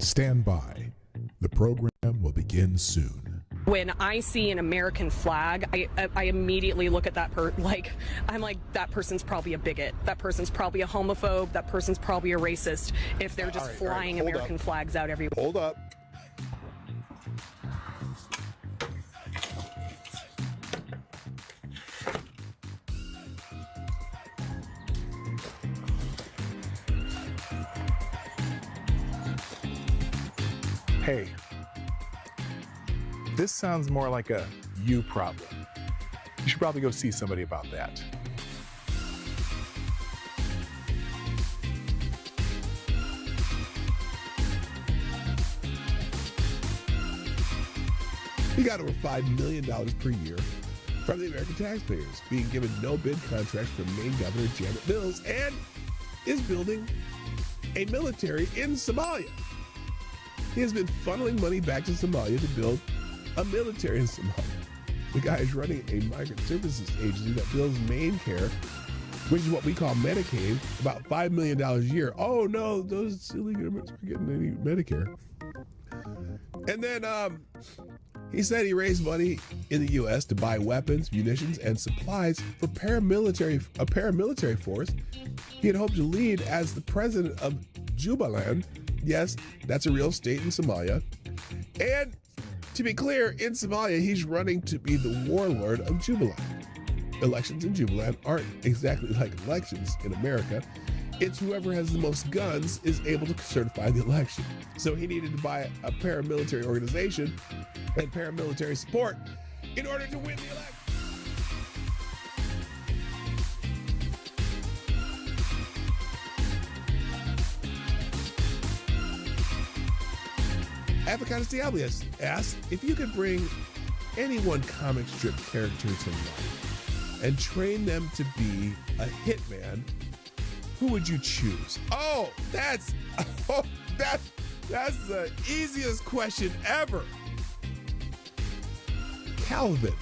Stand by. The program will begin soon. When I see an American flag, I immediately look at that I'm like, that person's probably a bigot. That person's probably a homophobe. That person's probably a racist if they're just flying American flags out everywhere. Hold up. Hey, this sounds more like a you problem. You should probably go see somebody about that. He got over $5 million per year from the American taxpayers, being given no bid contracts from Maine Governor Janet Mills, and is building a military in Somalia. He has been funneling money back to Somalia to build a military in Somalia. The guy is running a migrant services agency that bills Maine Care, which is what we call Medicaid, about $5 million a year. Oh no, those illegal immigrants are getting any Medicare. And then he said he raised money in the U.S. to buy weapons, munitions, and supplies for a paramilitary force he had hoped to lead as the president of Jubaland. Yes, that's a real state in Somalia. And to be clear, in Somalia, he's running to be the warlord of Jubaland. Elections in Jubaland aren't exactly like elections in America. It's whoever has the most guns is able to certify the election. So he needed to buy a paramilitary organization and paramilitary support in order to win the election. Avocados Diablius asked if you could bring any one comic strip character to life and train them to be a hitman, who would you choose? Oh, that's the easiest question ever. Calvin.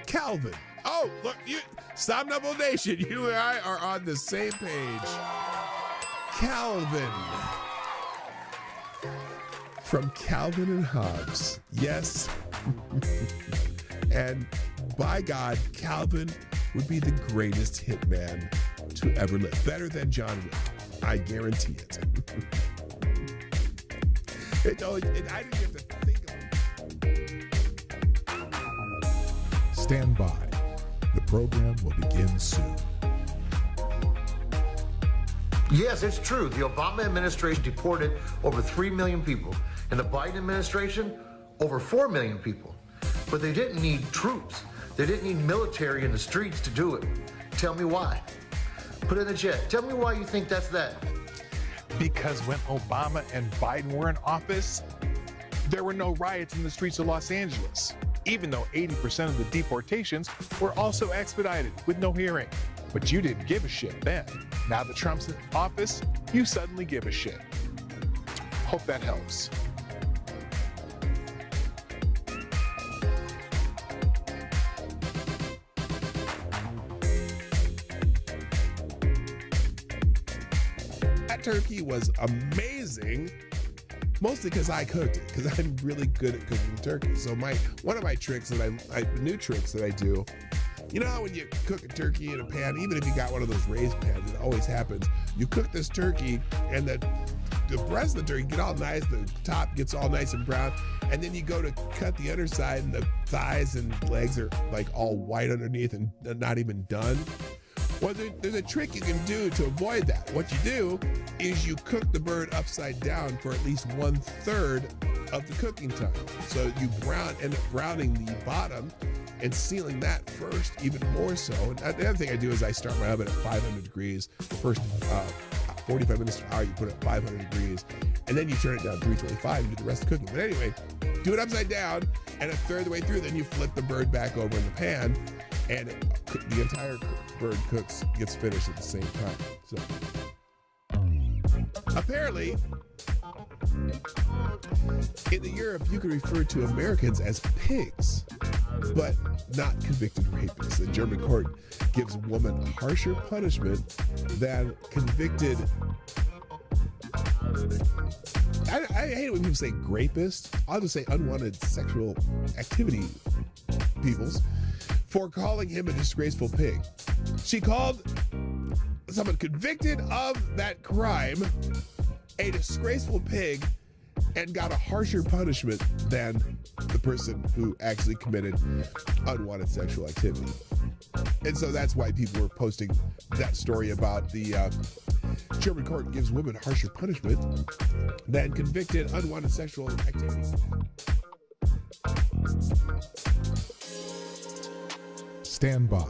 Calvin. Oh, look, Somnambule Nation, you and I are on the same page. Calvin. From Calvin and Hobbes. Yes. And by God, Calvin would be the greatest hitman to ever live. Better than John Wick. I guarantee it. I didn't have to think of it. Stand by. The program will begin soon. Yes, it's true. The Obama administration deported over 3 million people, and the Biden administration, over 4 million people. But they didn't need troops. They didn't need military in the streets to do it. Tell me why. Put it in the chat. Tell me why you think that's that. Because when Obama and Biden were in office, there were no riots in the streets of Los Angeles, even though 80% of the deportations were also expedited with no hearing. But you didn't give a shit then. Now that Trump's in office, you suddenly give a shit. Hope that helps. That turkey was amazing. Mostly because I cooked it, because I'm really good at cooking turkey. So one of my tricks new tricks that I do, you know how when you cook a turkey in a pan, even if you got one of those raised pans, it always happens. You cook this turkey and the breast of the turkey get all nice, the top gets all nice and brown, and then you go to cut the underside and the thighs and legs are like all white underneath and not even done. Well, there's a trick you can do to avoid that. What you do is you cook the bird upside down for at least 1/3 of the cooking time. So you end up browning the bottom and sealing that first, even more so. And the other thing I do is I start my oven at 500 degrees. The first 45 minutes to an hour, you put it at 500 degrees, and then you turn it down to 325 and do the rest of the cooking. But anyway, do it upside down, and 1/3 of the way through, then you flip the bird back over in the pan, and the entire bird gets finished at the same time. So apparently, in Europe, you can refer to Americans as pigs. but not convicted rapists. A German court gives woman a harsher punishment than convicted. I hate it when people say grapist. I'll just say unwanted sexual activity peoples for calling him a disgraceful pig. She called someone convicted of that crime a disgraceful pig and got a harsher punishment than the person who actually committed unwanted sexual activity. And so that's why people were posting that story about the German court gives women harsher punishment than convicted unwanted sexual activity. Stand by.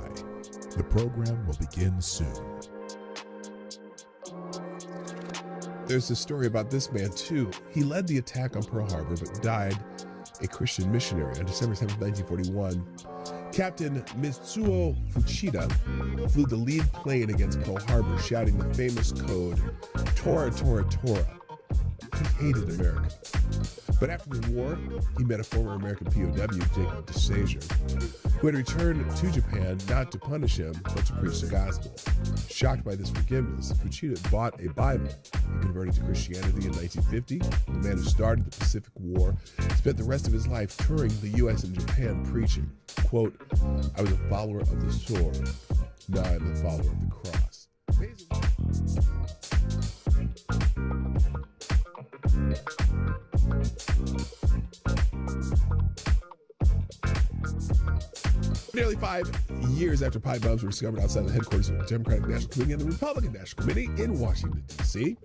The program will begin soon. There's a story about this man, too. He led the attack on Pearl Harbor, but died a Christian missionary on December 7, 1941. Captain Mitsuo Fuchida flew the lead plane against Pearl Harbor, shouting the famous code, Tora, Tora, Tora. He hated America. But after the war, he met a former American POW, Jacob DeSager, who had returned to Japan not to punish him, but to preach the gospel. Shocked by this forgiveness, Fuchida bought a Bible and converted to Christianity in 1950. The man who started the Pacific War spent the rest of his life touring the U.S. and Japan preaching, quote, I was a follower of the sword, now I'm a follower of the cross. Amazing. Nearly 5 years after pipe bombs were discovered outside the headquarters of the Democratic National Committee and the Republican National Committee in Washington, D.C.,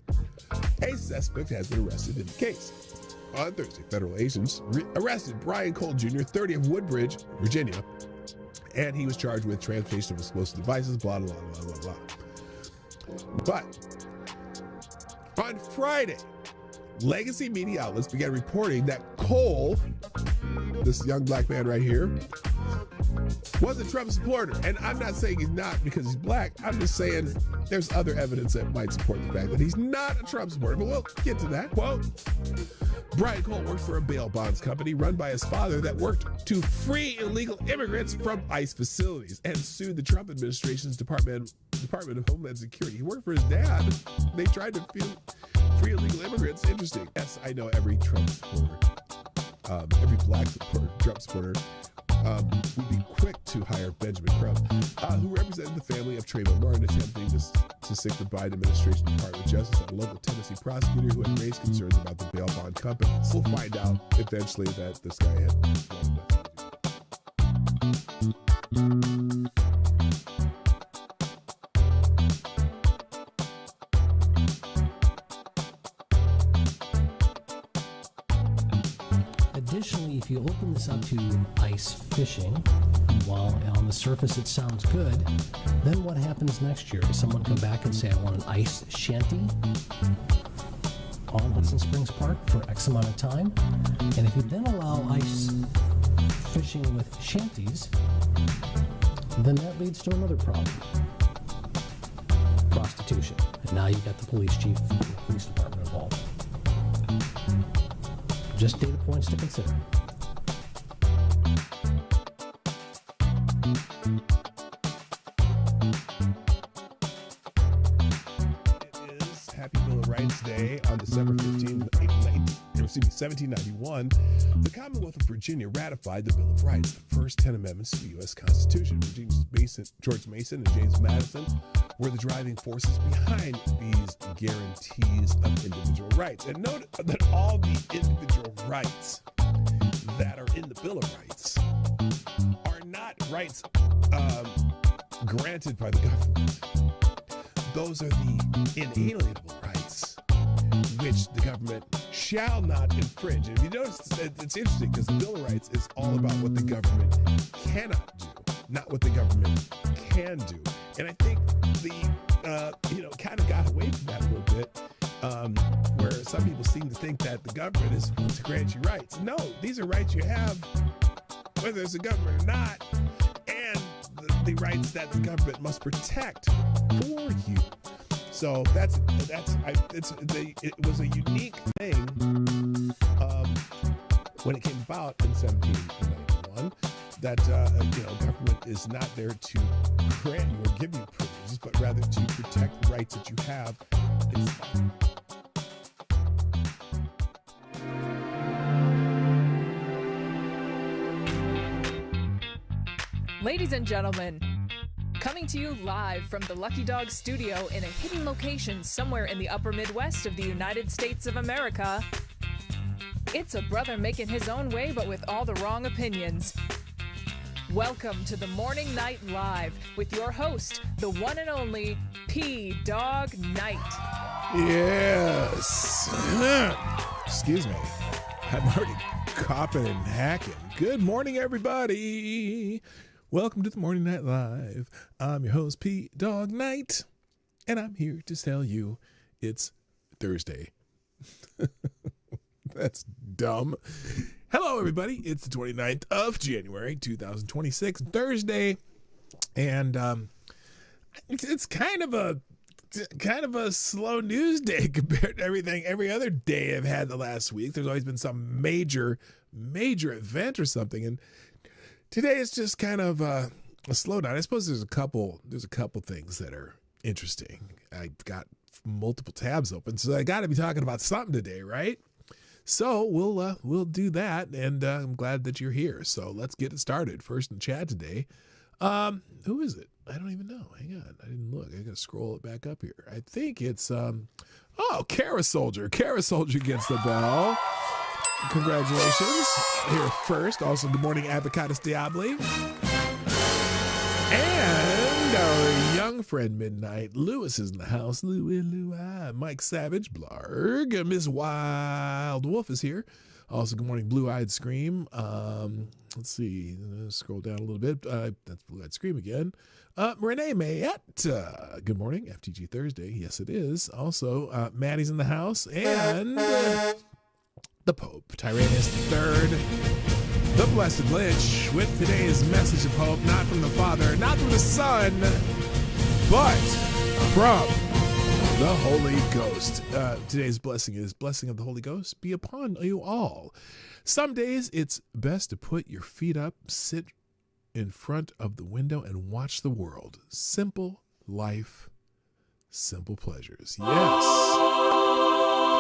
a suspect has been arrested in the case. On Thursday, federal agents arrested Brian Cole Jr., 30 of Woodbridge, Virginia, and he was charged with transportation of explosive devices, blah, blah, blah, blah, blah. But on Friday, legacy media outlets began reporting that Cole, this young black man right here, was a Trump supporter. And I'm not saying he's not because he's black. I'm just saying there's other evidence that might support the fact that he's not a Trump supporter. But we'll get to that. Quote, Brian Cole worked for a bail bonds company run by his father that worked to free illegal immigrants from ICE facilities and sued the Trump administration's Department of Homeland Security. He worked for his dad. They tried to free illegal immigrants. Interesting. Yes, I know every Trump supporter, every black Trump supporter would be quick to hire Benjamin Crump, who represented the family of Trayvon Martin, attempting to sick the Biden administration Department of Justice on a local Tennessee prosecutor who had raised concerns about the bail bond companies. We'll find out eventually that this guy had wanted nothing to do. Additionally, if you open this up to ice fishing, while on the surface it sounds good, then what happens next year? Does someone come back and say, I want an ice shanty on Hudson Springs Park for X amount of time? And if you then allow ice fishing with shanties, then that leads to another problem. Prostitution. And now you've got the police chief and the police department involved. Just data points to consider. It is Happy Bill of Rights Day on December 1791. The Commonwealth of Virginia ratified the Bill of Rights, the first 10 amendments to the U.S. Constitution. George Mason and James Madison were the driving forces behind these guarantees of individual rights. And note that all the individual rights that are in the Bill of Rights are not rights granted by the government. Those are the inalienable rights which the government shall not infringe. And if you notice, it's interesting because the Bill of Rights is all about what the government cannot do, not what the government can do. And I think the kind of got away from that a little bit, where some people seem to think that the government is going to grant you rights. No, these are rights you have, whether it's a government or not, and the rights that the government must protect for you. So it was a unique thing when it came about in 1791. that government is not there to grant you or give you privileges, but rather to protect the rights that you have. Ladies and gentlemen, coming to you live from the Lucky Dog studio in a hidden location somewhere in the upper Midwest of the United States of America, it's a brother making his own way but with all the wrong opinions. Welcome to the Morning Night Live with your host, the one and only PDawgKnight. Yes. Excuse me. I'm already coughing and hacking. Good morning, everybody. Welcome to the Morning Night Live. I'm your host, PDawgKnight, and I'm here to tell you it's Thursday. That's dumb. Hello, everybody. It's the 29th of January, 2026, Thursday, and it's kind of a slow news day compared to every other day I've had the last week. There's always been some major event or something, and today is just kind of a slowdown. I suppose there's a couple things that are interesting. I got multiple tabs open, so I got to be talking about something today, right? So we'll do that, and I'm glad that you're here. So let's get it started. First in chat today, who is it? I don't even know. Hang on, I didn't look. I got to scroll it back up here. I think it's Kara Soldier. Kara Soldier gets the bell. Congratulations. Here first. Also, good morning, Avocados Diabli. And our young friend Midnight Lewis is in the house. Louie. Mike Savage, Blarg. Miss Wild Wolf is here. Also, good morning, Blue Eyed Scream. Let's see. Scroll down a little bit. That's Blue Eyed Scream again. Renee Mayette. Good morning, FTG Thursday. Yes, it is. Also, Maddie's in the house. And the Pope, Tyrannus III, the Blessed Lich, with today's message of hope, not from the Father, not from the Son, but from the Holy Ghost. Today's blessing is blessing of the Holy Ghost be upon you all. Some days it's best to put your feet up, sit in front of the window, and watch the world. Simple life, simple pleasures. Yes.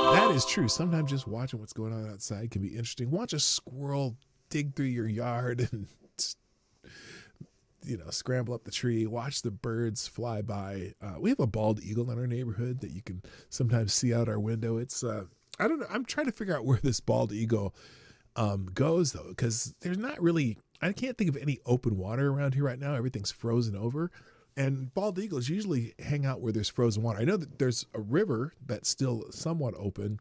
That is true. Sometimes just watching what's going on outside can be interesting. Watch a squirrel dig through your yard and, scramble up the tree. Watch the birds fly by. We have a bald eagle in our neighborhood that you can sometimes see out our window. It's, I don't know. I'm trying to figure out where this bald eagle goes, though, because there's not really, I can't think of any open water around here right now. Everything's frozen over. And bald eagles usually hang out where there's frozen water. I know that there's a river that's still somewhat open,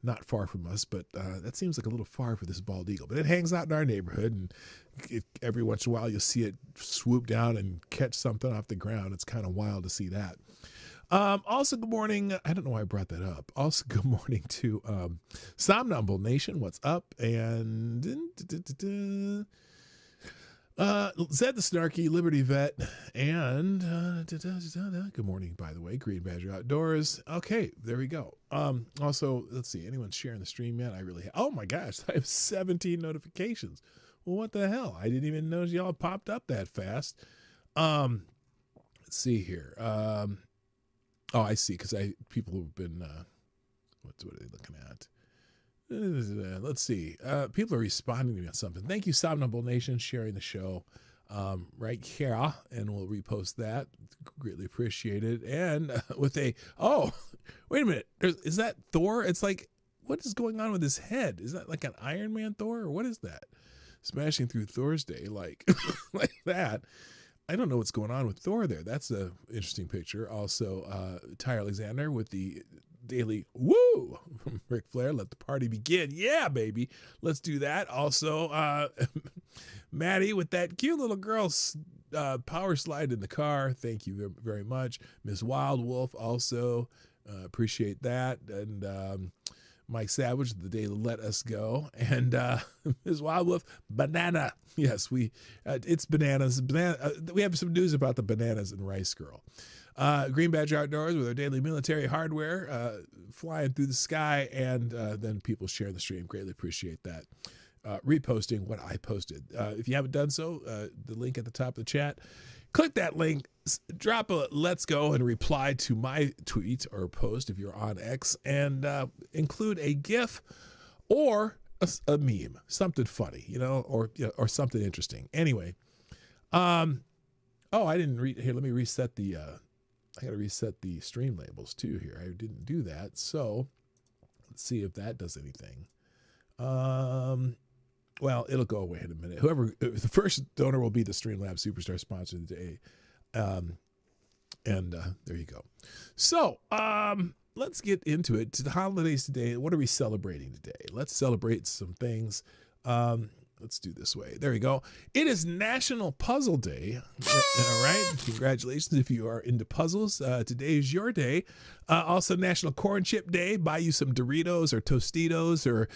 not far from us, but that seems like a little far for this bald eagle. But it hangs out in our neighborhood, and every once in a while you'll see it swoop down and catch something off the ground. It's kind of wild to see that. Also, good morning. I don't know why I brought that up. Also, good morning to Somnambule Nation. What's up? And Zed the Snarky, Liberty Vet, and good morning, by the way, Green Badger Outdoors. Okay, there we go. Also, let's see, anyone sharing the stream yet? Oh my gosh, I have 17 notifications. Well, what the hell? I didn't even know y'all popped up that fast. Let's see here. I see, because people have been, what are they looking at? Let's see. People are responding to me on something. Thank you, Somnambule Nation, sharing the show right here, and we'll repost that. Greatly appreciate it. And wait a minute. Is that Thor? It's like, what is going on with his head? Is that like an Iron Man Thor, or what is that? Smashing through Thursday like that. I don't know what's going on with Thor there. That's a interesting picture. Also, Ty Alexander with the daily woo from Ric Flair. Let the party begin. Yeah, baby. Let's do that. Also, Maddie with that cute little girl's power slide in the car. Thank you very, very much. Miss Wild Wolf also appreciate that. And Mike Savage, the day to let us go. And Ms. Wild Wolf, banana. Yes, it's bananas. We have some news about the bananas and Rice Girl. Green Badger Outdoors with our daily military hardware flying through the sky, and then people share the stream. Greatly appreciate that. reposting what I posted. If you haven't done so, the link at the top of the chat, click that link, drop a let's go and reply to my tweet or post if you're on X, and include a GIF or a meme, something funny, or something interesting. Anyway, I didn't read here. Let me reset the, I got to reset the stream labels too here. I didn't do that. So let's see if that does anything. Well, it'll go away in a minute. The first donor will be the Streamlabs Superstar sponsor of the day. There you go. So, let's get into it. To the holidays today, what are we celebrating today? Let's celebrate some things. Let's do this way. There we go. It is National Puzzle Day. All right. Congratulations if you are into puzzles. Today is your day. Also National Corn Chip Day. Buy you some Doritos or Tostitos or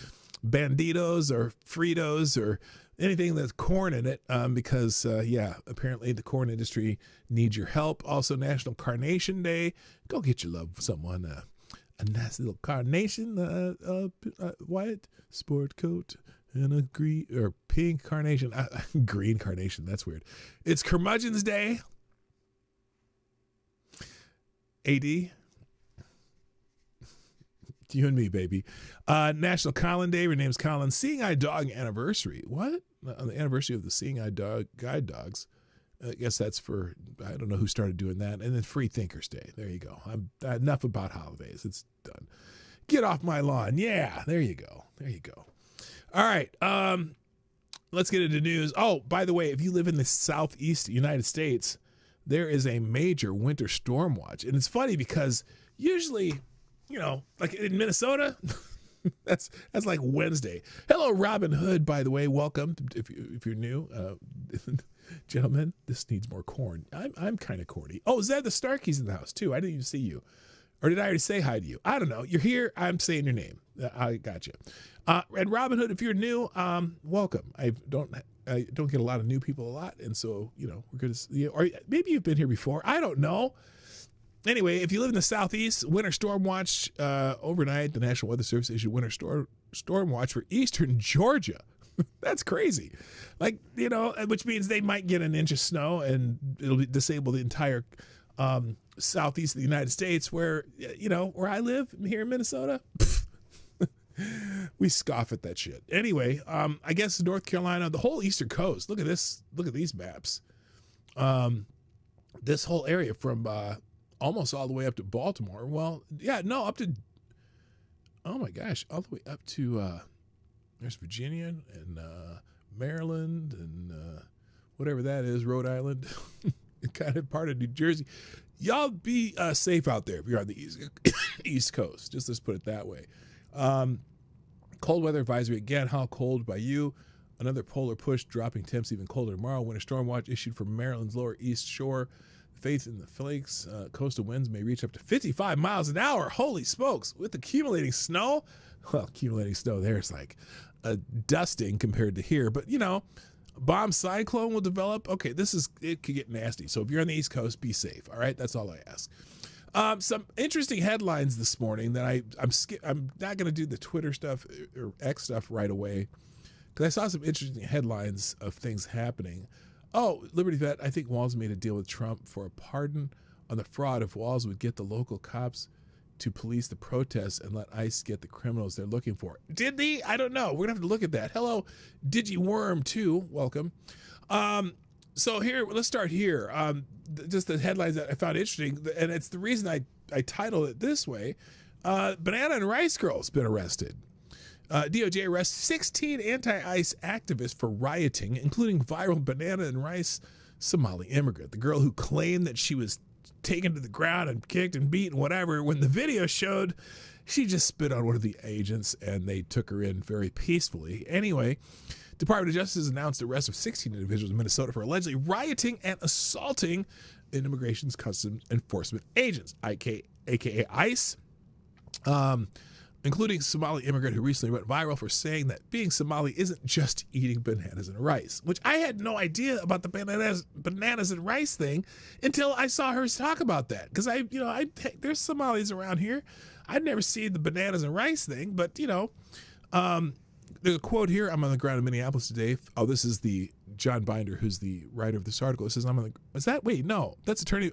Banditos or Fritos or anything that's corn in it, because apparently the corn industry needs your help. Also National Carnation Day. Go get your love someone a nice little carnation, white sport coat and a green or pink carnation. Green carnation, that's weird. It's Curmudgeon's Day. AD. You and me, baby. National Colin Day. Her name's Colin. Seeing Eye Dog Anniversary. What? On the anniversary of the Seeing Eye Dog Guide Dogs. I guess that's for, I don't know who started doing that. And then Free Thinkers Day. There you go. Enough about holidays. It's done. Get off my lawn. Yeah, there you go. There you go. All right. Let's get into news. Oh, by the way, if you live in the southeast United States, there is a major winter storm watch. And it's funny because usually, like in Minnesota, that's like Wednesday. Hello, Robin Hood, by the way. Welcome. If you're new, gentlemen, this needs more corn. I'm kind of corny. Oh, is that the Starkeys in the house too? I didn't even see you. Or did I already say hi to you? I don't know. You're here. I'm saying your name. I got you. And Robin Hood, if you're new, welcome. I don't get a lot of new people a lot. And so, we're going to, or maybe you've been here before. I don't know. Anyway, if you live in the southeast, winter storm watch overnight. The National Weather Service issued winter storm watch for eastern Georgia. That's crazy. Like, which means they might get an inch of snow and it'll disable the entire southeast of the United States where where I live here in Minnesota. We scoff at that shit. Anyway, I guess North Carolina, the whole eastern coast. Look at this. Look at these maps. This whole area from almost all the way up to Baltimore. Well, yeah, no, up to, oh my gosh, all the way up to, there's Virginia and Maryland and whatever that is, Rhode Island, kind of part of New Jersey. Y'all be safe out there if you're on the East Coast. Just let's put it that way. Cold weather advisory again. How cold by you? Another polar push, dropping temps even colder tomorrow. Winter storm watch issued from Maryland's lower east shore. Faith in the flakes. Coastal winds may reach up to 55 miles an hour. Holy smokes! With accumulating snow. Well, accumulating snow there is like a dusting compared to here. But bomb cyclone will develop. Okay, it could get nasty. So if you're on the East Coast, be safe. All right, that's all I ask. Some interesting headlines this morning that I'm not going to do the Twitter stuff or X stuff right away because I saw some interesting headlines of things happening. Oh, Liberty Vet, I think Walz made a deal with Trump for a pardon on the fraud if Walz would get the local cops to police the protests and let ICE get the criminals they're looking for. Did they? I don't know. We're going to have to look at that. Hello, DigiWorm too. Welcome. So here, let's start here. Just the headlines that I found interesting, and it's the reason I titled it this way. Banana and Rice Girl's been arrested. DOJ arrests 16 anti-ICE activists for rioting, including viral Banana and Rice Somali immigrant. The girl who claimed that she was taken to the ground and kicked and beaten, whatever. When the video showed, she just spit on one of the agents and they took her in very peacefully. Anyway, Department of Justice announced the arrest of 16 individuals in Minnesota for allegedly rioting and assaulting Immigration's Customs Enforcement agents, aka ICE, including Somali immigrant who recently went viral for saying that being Somali isn't just eating bananas and rice, which I had no idea about the bananas and rice thing until I saw her talk about that. Because there's Somalis around here. I'd never seen the bananas and rice thing, but There's a quote here. I'm on the ground in Minneapolis today. Oh, this is the John Binder, who's the writer of this article. It says, that's Attorney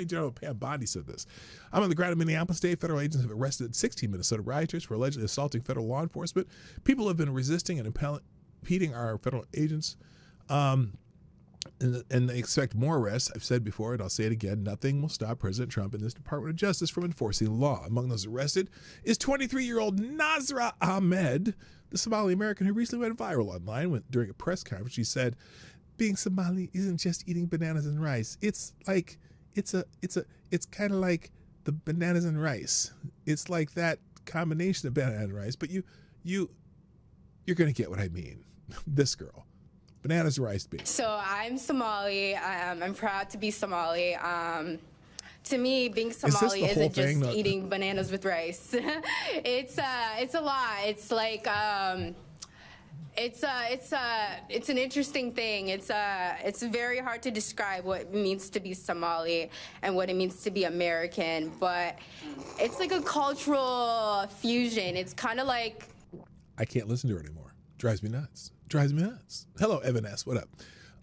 General Pam Bondi said this. I'm on the ground in Minneapolis today. Federal agents have arrested 16 Minnesota rioters for allegedly assaulting federal law enforcement. People have been resisting and impeding our federal agents. And they expect more arrests. I've said before, and I'll say it again, nothing will stop President Trump and this Department of Justice from enforcing the law. Among those arrested is 23-year-old Nasra Ahmed, the Somali American who recently went viral online during a press conference. She said, being Somali isn't just eating bananas and rice. It's kind of like the bananas and rice. It's like that combination of banana and rice, but you're going to get what I mean. This girl. Bananas and rice beans. So I'm Somali. I'm proud to be Somali. To me, being Somali isn't just eating bananas with rice. It's a lot. It's like it's an interesting thing. It's very hard to describe what it means to be Somali and what it means to be American. But it's like a cultural fusion. It's kind of like, I can't listen to her anymore. Drives me nuts. Hello, Evan S. What up?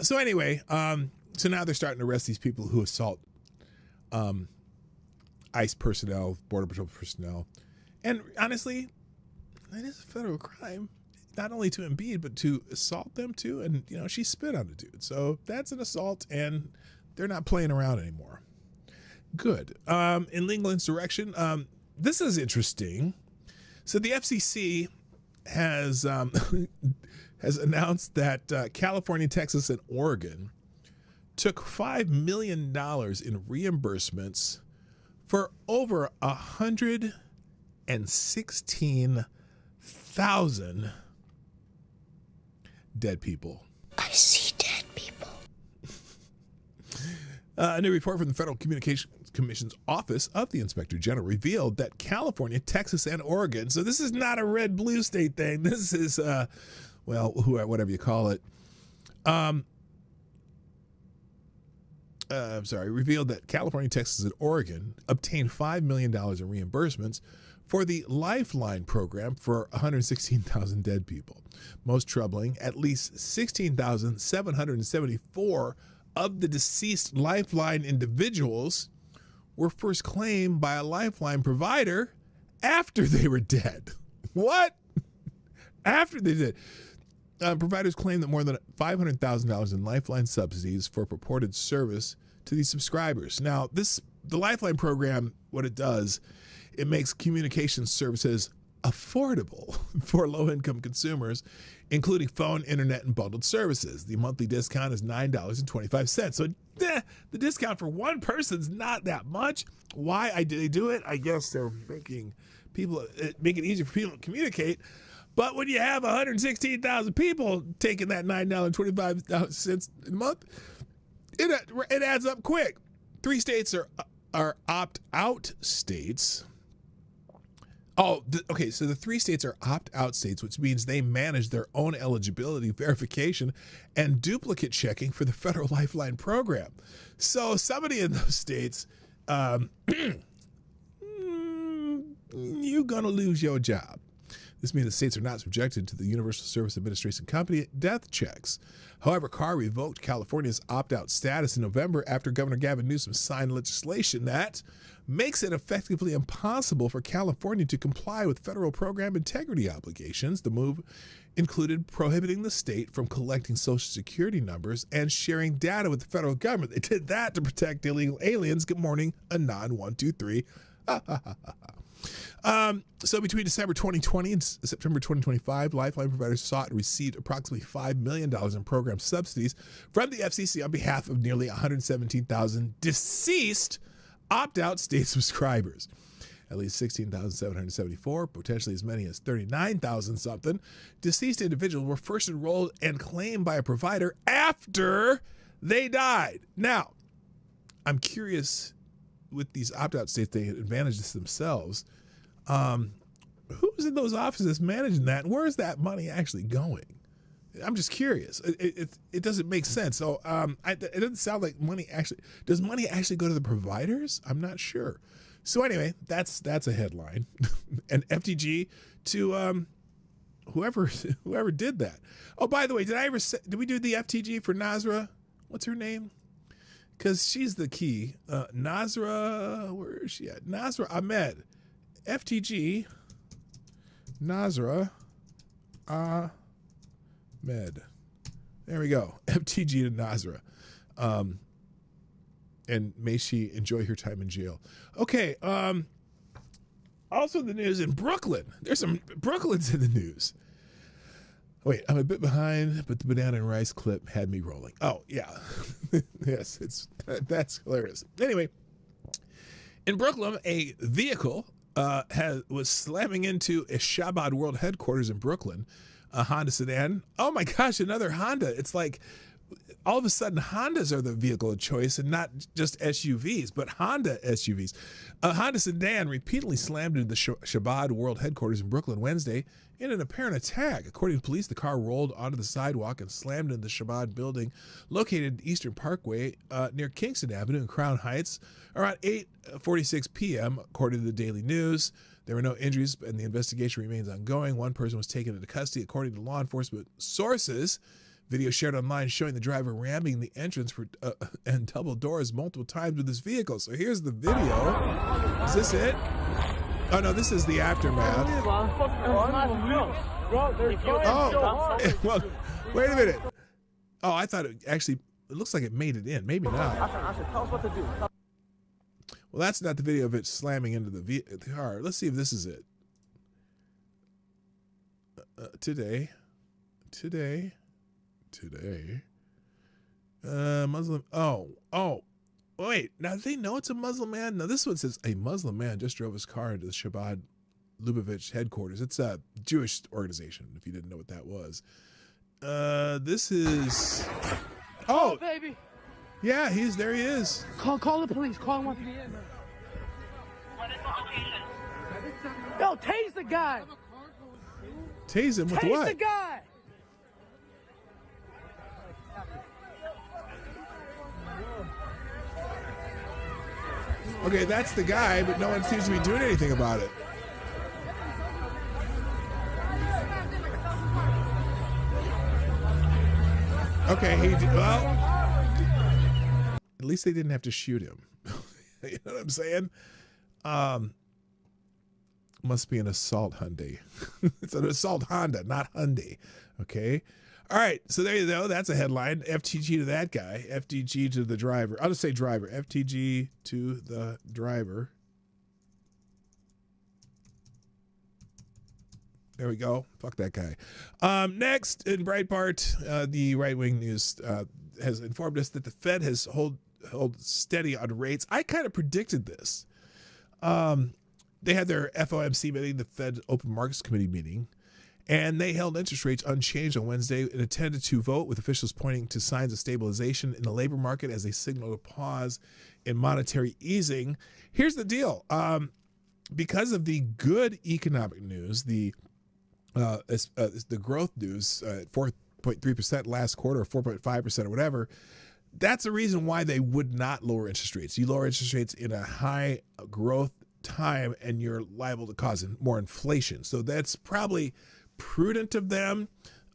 So anyway, so now they're starting to arrest these people who assault ICE personnel, Border Patrol personnel. And honestly, it is a federal crime, not only to impede, but to assault them too. And, she spit on the dude. So that's an assault, and they're not playing around anymore. Good. In legal insurrection, this is interesting. So the FCC has announced that California, Texas, and Oregon took $5 million in reimbursements for over 116,000 dead people. I see dead people. A new report from the Federal Communications Commission's Office of the Inspector General revealed that California, Texas, and Oregon, so this is not a red-blue state thing. This is, whatever you call it. Revealed that California, Texas, and Oregon obtained $5 million in reimbursements for the Lifeline program for 116,000 dead people. Most troubling, at least 16,774 of the deceased Lifeline individuals were first claimed by a Lifeline provider after they were dead. What? After they did. Providers claim that more than $500,000 in Lifeline subsidies for purported service to these subscribers. Now, the Lifeline program, what it does, it makes communication services affordable for low-income consumers, including phone, internet, and bundled services. The monthly discount is $9.25. So the discount for one person is not that much. Why do they do it? I guess they're make it easier for people to communicate. But when you have 116,000 people taking that $9.25 a month, it adds up quick. 3 states are opt-out states. So the 3 states are opt-out states, which means they manage their own eligibility verification and duplicate checking for the federal Lifeline program. So somebody in those states, you're going to lose your job. This means the states are not subjected to the Universal Service Administration Company death checks. However, Carr revoked California's opt-out status in November after Governor Gavin Newsom signed legislation that makes it effectively impossible for California to comply with federal program integrity obligations. The move included prohibiting the state from collecting Social Security numbers and sharing data with the federal government. They did that to protect illegal aliens. Good morning, Anon 123. So between December 2020 and September 2025, Lifeline providers sought and received approximately $5 million in program subsidies from the FCC on behalf of nearly 117,000 deceased opt-out state subscribers. At least 16,774, potentially as many as 39,000 something, deceased individuals were first enrolled and claimed by a provider after they died. Now, I'm curious, with these opt-out states, they advantage this themselves. Who's in those offices managing that, and where is that money actually going? I'm just curious. It doesn't make sense. So it doesn't sound like does money actually go to the providers? I'm not sure. So anyway, that's a headline. And FTG to whoever did that. Oh, by the way, did we do the FTG for Nasra? What's her name? Because she's the key. Nasra, where is she at? Nasra Ahmed. FTG. Nasra Ahmed. There we go. FTG to Nasra. And may she enjoy her time in jail. Okay. Also in the news in Brooklyn. There's some Brooklyn's in the news. Wait, I'm a bit behind, but the banana and rice clip had me rolling. Oh, yeah. Yes, that's hilarious. Anyway, in Brooklyn, a vehicle was slamming into a Shabbat World headquarters in Brooklyn, a Honda sedan. Oh my gosh, another Honda. It's like all of a sudden Hondas are the vehicle of choice and not just SUVs, but Honda SUVs. A Honda sedan repeatedly slammed into the Shabbat World headquarters in Brooklyn Wednesday in an apparent attack. According to police, the car rolled onto the sidewalk and slammed into the Shabbat building located Eastern Parkway near Kingston Avenue in Crown Heights around 8:46 p.m., according to the Daily News. There were no injuries, and the investigation remains ongoing. One person was taken into custody, according to law enforcement sources. Video shared online showing the driver ramming the entrance and double doors multiple times with his vehicle. So here's the video. Is this it? Oh, no, this is the aftermath. Oh, well, wait a minute. Oh, I thought it looks like it made it in. Maybe not. Well, that's not the video of it slamming into the car. Let's see if this is it. Today. Muslim. Oh, wait. Now, do they know it's a Muslim man? No, this one says a Muslim man just drove his car into the Shabbat Lubavitch headquarters. It's a Jewish organization, if you didn't know what that was. This is. Oh, baby. Yeah, there he is. Call the police. Call 138. What is the location? Yo, tase the guy. Tase him with what? Tase the guy. Okay, that's the guy, but no one seems to be doing anything about it. Okay, well, at least they didn't have to shoot him. You know what I'm saying? Must be an assault Hyundai. It's an assault Honda, not Hyundai. Okay. All right, so there you go. That's a headline. FTG to that guy. FTG to the driver. I'll just say driver. FTG to the driver. There we go. Fuck that guy. Next, in Breitbart, the right-wing news has informed us that the Fed has hold steady on rates. I kind of predicted this. They had their FOMC meeting, the Fed Open Markets Committee meeting, and they held interest rates unchanged on Wednesday in a 10-2 vote, with officials pointing to signs of stabilization in the labor market as they signal a pause in monetary easing. Here's the deal. Because of the good economic news, the growth news, 4.3% last quarter, or 4.5% or whatever, that's the reason why they would not lower interest rates. You lower interest rates in a high growth time and you're liable to cause more inflation. So that's probably prudent of them.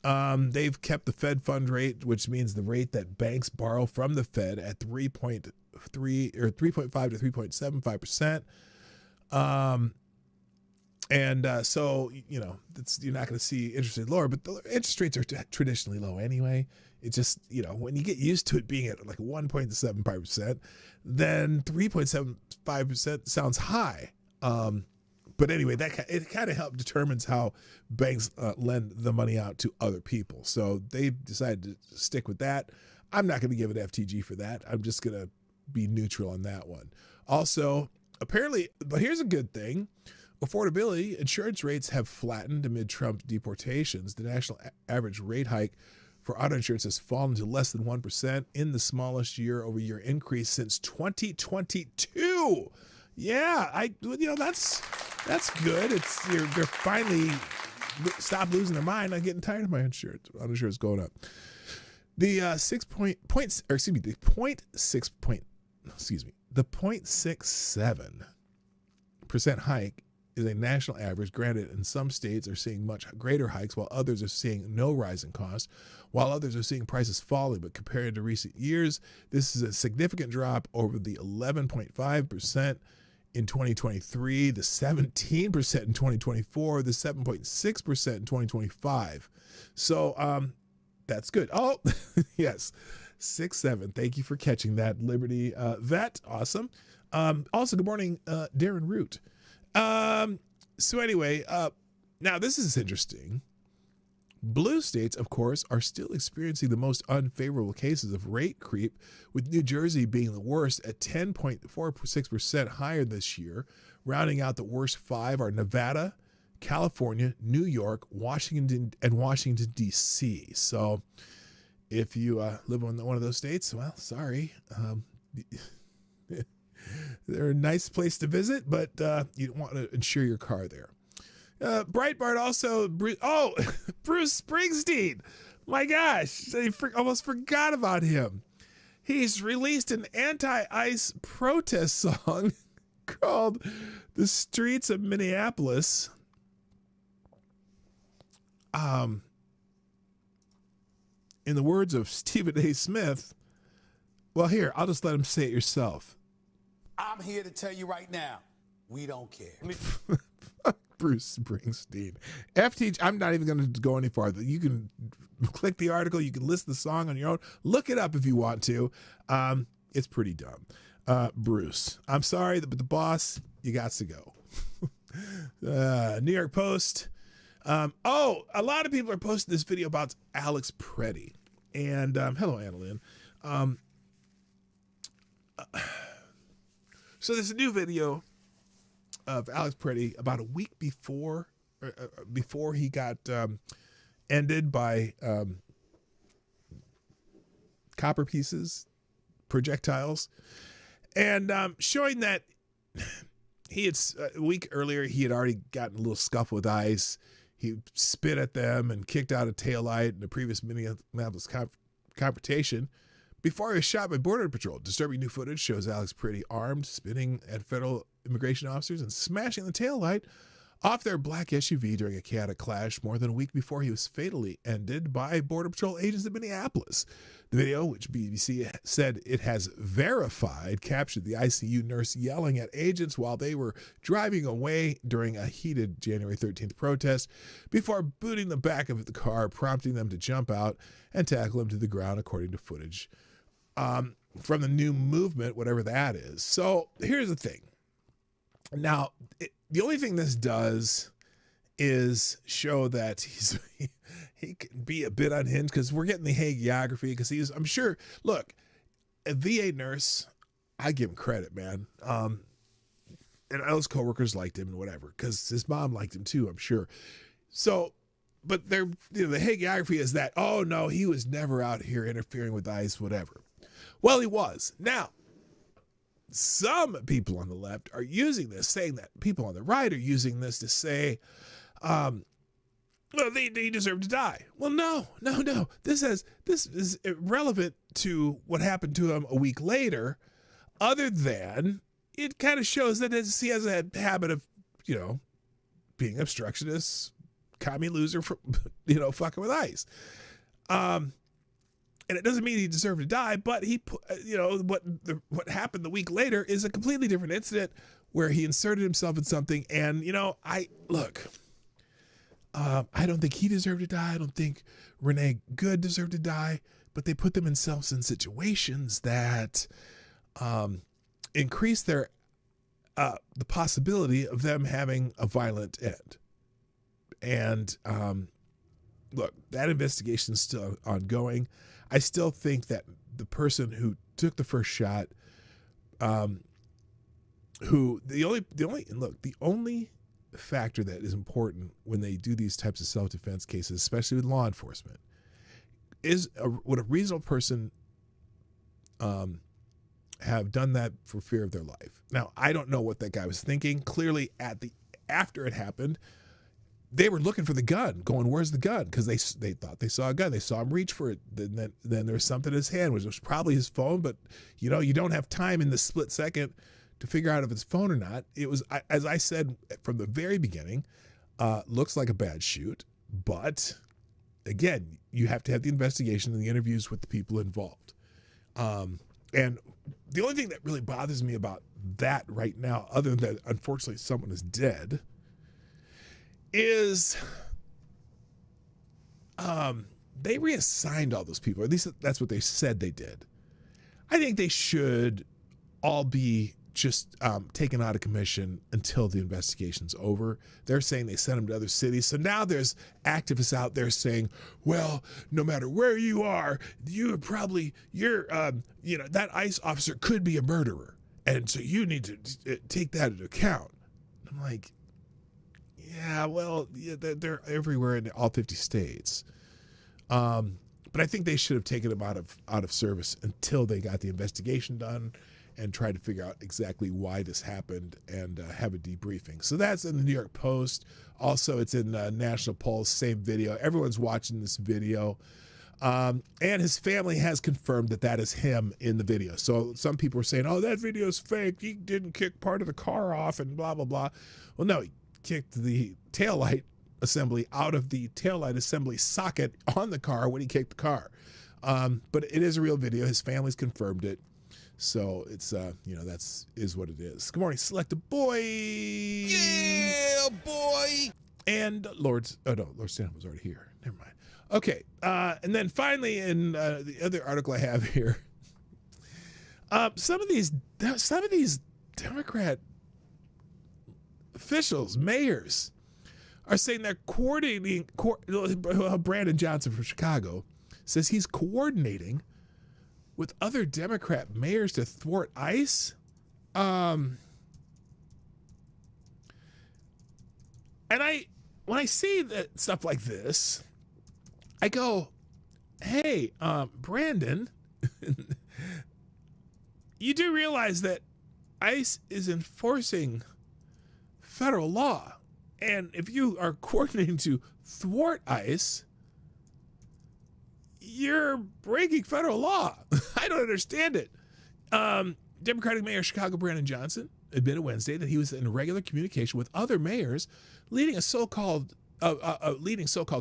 They've kept the Fed fund rate, which means the rate that banks borrow from the Fed, at 3.5 to 3.75%. So, you know, you're not going to see interest rates lower, but the interest rates are traditionally low anyway. It's just, you know, when you get used to it being at like 1.75%, then 3.75% sounds high. But anyway, it kind of determines how banks lend the money out to other people. So they decided to stick with that. I'm not going to give it FTG for that. I'm just going to be neutral on that one. Also, apparently, but here's a good thing. Affordability, insurance rates have flattened amid Trump deportations. The national average rate hike for auto insurance has fallen to less than 1% in the smallest year-over-year increase since 2022. Yeah, that's good. They're finally stop losing their mind. I'm getting tired of my insurance. Auto insurance going up. The 0.67% hike is a national average. Granted, in some states are seeing much greater hikes, while others are seeing no rise in cost, while others are seeing prices falling. But compared to recent years, this is a significant drop over the 11.5% in 2023, the 17% in 2024, the 7.6% in 2025. So that's good. Oh, yes, 6-7. Thank you for catching that, Liberty Vet. Awesome. Also, good morning, Darren Root. So anyway, now this is interesting. Blue states, of course, are still experiencing the most unfavorable cases of rate creep, with New Jersey being the worst at 10.46% higher this year. Rounding out the worst 5 are Nevada, California, New York, Washington, and Washington, D.C. So if you live in one of those states, well, sorry. They're a nice place to visit, but you don't want to insure your car there. Breitbart also, Bruce Springsteen. My gosh, I almost forgot about him. He's released an anti-ICE protest song called "The Streets of Minneapolis." In the words of Stephen A. Smith, well, here, I'll just let him say it yourself. I'm here to tell you right now, we don't care. Bruce Springsteen. FTG, I'm not even going to go any farther. You can click the article. You can list the song on your own. Look it up if you want to. It's pretty dumb. Bruce, I'm sorry, but the boss, you got to go. New York Post. A lot of people are posting this video about Alex Preddy. And hello, Annalyn. So there's a new video of Alex Preddy about a week before he got ended by copper pieces, projectiles, and showing that he had a week earlier he had already gotten a little scuffle with ICE. He spit at them and kicked out a taillight in a previous Minneapolis confrontation before he was shot by Border Patrol. Disturbing new footage shows Alex Preddy armed, spitting at federal immigration officers and smashing the taillight off their black SUV during a chaotic clash more than a week before he was fatally ended by Border Patrol agents in Minneapolis. The video, which BBC said it has verified, captured the ICU nurse yelling at agents while they were driving away during a heated January 13th protest before booting the back of the car, prompting them to jump out and tackle him to the ground, according to footage from the new movement, whatever that is. So here's the thing. Now, the only thing this does is show that he can be a bit unhinged, because we're getting the hagiography, because I'm sure, look, a VA nurse, I give him credit, man. And all his coworkers liked him and whatever, because his mom liked him too, I'm sure. So, but the hagiography is that, oh no, he was never out here interfering with ICE, whatever. Well, he was. Now, some people on the left are using this, saying that people on the right are using this to say, well, they deserve to die. Well, no. This is irrelevant to what happened to him a week later, other than it kind of shows that he has a habit of, being obstructionist, commie loser, fucking with ICE. And it doesn't mean he deserved to die, but what happened the week later is a completely different incident where he inserted himself in something. And, I don't think he deserved to die. I don't think Renee Good deserved to die, but they put themselves in situations that increase the possibility of them having a violent end. And look, that investigation is still ongoing. I still think that the person who took the first shot, the only factor that is important when they do these types of self-defense cases, especially with law enforcement, is would a reasonable person have done that for fear of their life? Now, I don't know what that guy was thinking. Clearly, after it happened, they were looking for the gun, going, where's the gun? Because they thought they saw a gun. They saw him reach for it. Then there was something in his hand, which was probably his phone. But, you don't have time in this split second to figure out if it's phone or not. It was, as I said from the very beginning, looks like a bad shoot, but again, you have to have the investigation and the interviews with the people involved. And the only thing that really bothers me about that right now, other than that unfortunately someone is dead, is they reassigned all those people. At least that's what they said they did. I think they should all be just taken out of commission until the investigation's over. They're saying they sent them to other cities. So now there's activists out there saying, well, no matter where you are, that ICE officer could be a murderer. And so you need to take that into account. I'm like, yeah, well, yeah, they're everywhere in all 50 states. But I think they should have taken them out of service until they got the investigation done and tried to figure out exactly why this happened and have a debriefing. So that's in the New York Post. Also, it's in National Pulse, same video. Everyone's watching this video. And his family has confirmed that is him in the video. So some people are saying, oh, that video is fake. He didn't kick part of the car off and blah, blah, blah. Well, no, he kicked the taillight assembly out of the taillight assembly socket on the car when he kicked the car. But it is a real video. His family's confirmed it. So it's, that's what it is. Good morning, Selecta Boy. Yeah, boy. And Lord Stanhope was already here. Never mind. Okay. And then finally in the other article I have here, some of these Democrat officials, mayors, are saying they're coordinating. Brandon Johnson from Chicago says he's coordinating with other Democrat mayors to thwart ICE. And when I see that stuff like this, I go, hey, Brandon, you do realize that ICE is enforcing federal law. And if you are coordinating to thwart ICE, you're breaking federal law. I don't understand it. Democratic Mayor of Chicago Brandon Johnson admitted Wednesday that he was in regular communication with other mayors leading so-called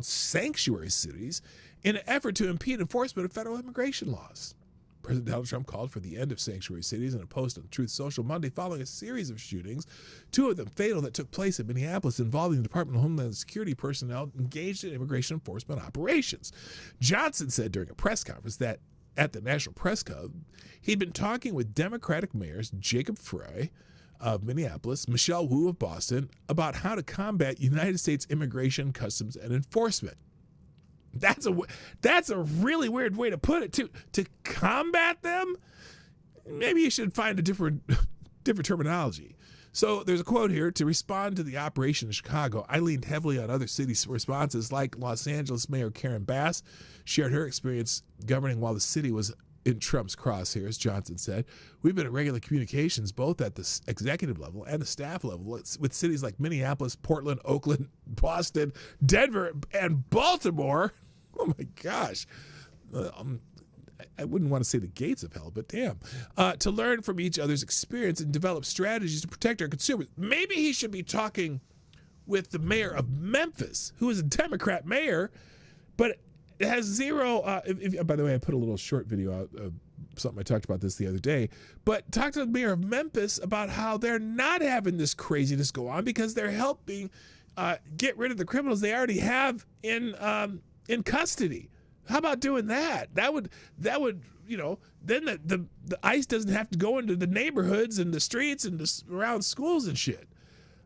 sanctuary cities in an effort to impede enforcement of federal immigration laws. President Donald Trump called for the end of sanctuary cities in a post on Truth Social Monday following a series of shootings, two of them fatal, that took place in Minneapolis involving the Department of Homeland Security personnel engaged in immigration enforcement operations. Johnson said during a press conference that at the National Press Club, he'd been talking with Democratic mayors Jacob Frey of Minneapolis, Michelle Wu of Boston, about how to combat United States immigration, customs, and enforcement. That's a really weird way to put it, too. To combat them? Maybe you should find a different terminology. So there's a quote here: to respond to the operation in Chicago, I leaned heavily on other cities' responses, like Los Angeles Mayor Karen Bass shared her experience governing while the city was in Trump's crosshairs. Johnson said, we've been in regular communications both at the executive level and the staff level with cities like Minneapolis, Portland, Oakland, Boston, Denver, and Baltimore. Oh my gosh. I wouldn't want to say the gates of hell, but damn. To learn from each other's experience and develop strategies to protect our consumers. Maybe he should be talking with the mayor of Memphis, who is a Democrat mayor, but it has zero. By the way, I put a little short video out of something I talked about this the other day. But talk to the mayor of Memphis about how they're not having this craziness go on because they're helping get rid of the criminals they already have in custody. How about doing that? That would then the ICE doesn't have to go into the neighborhoods and the streets and around schools and shit.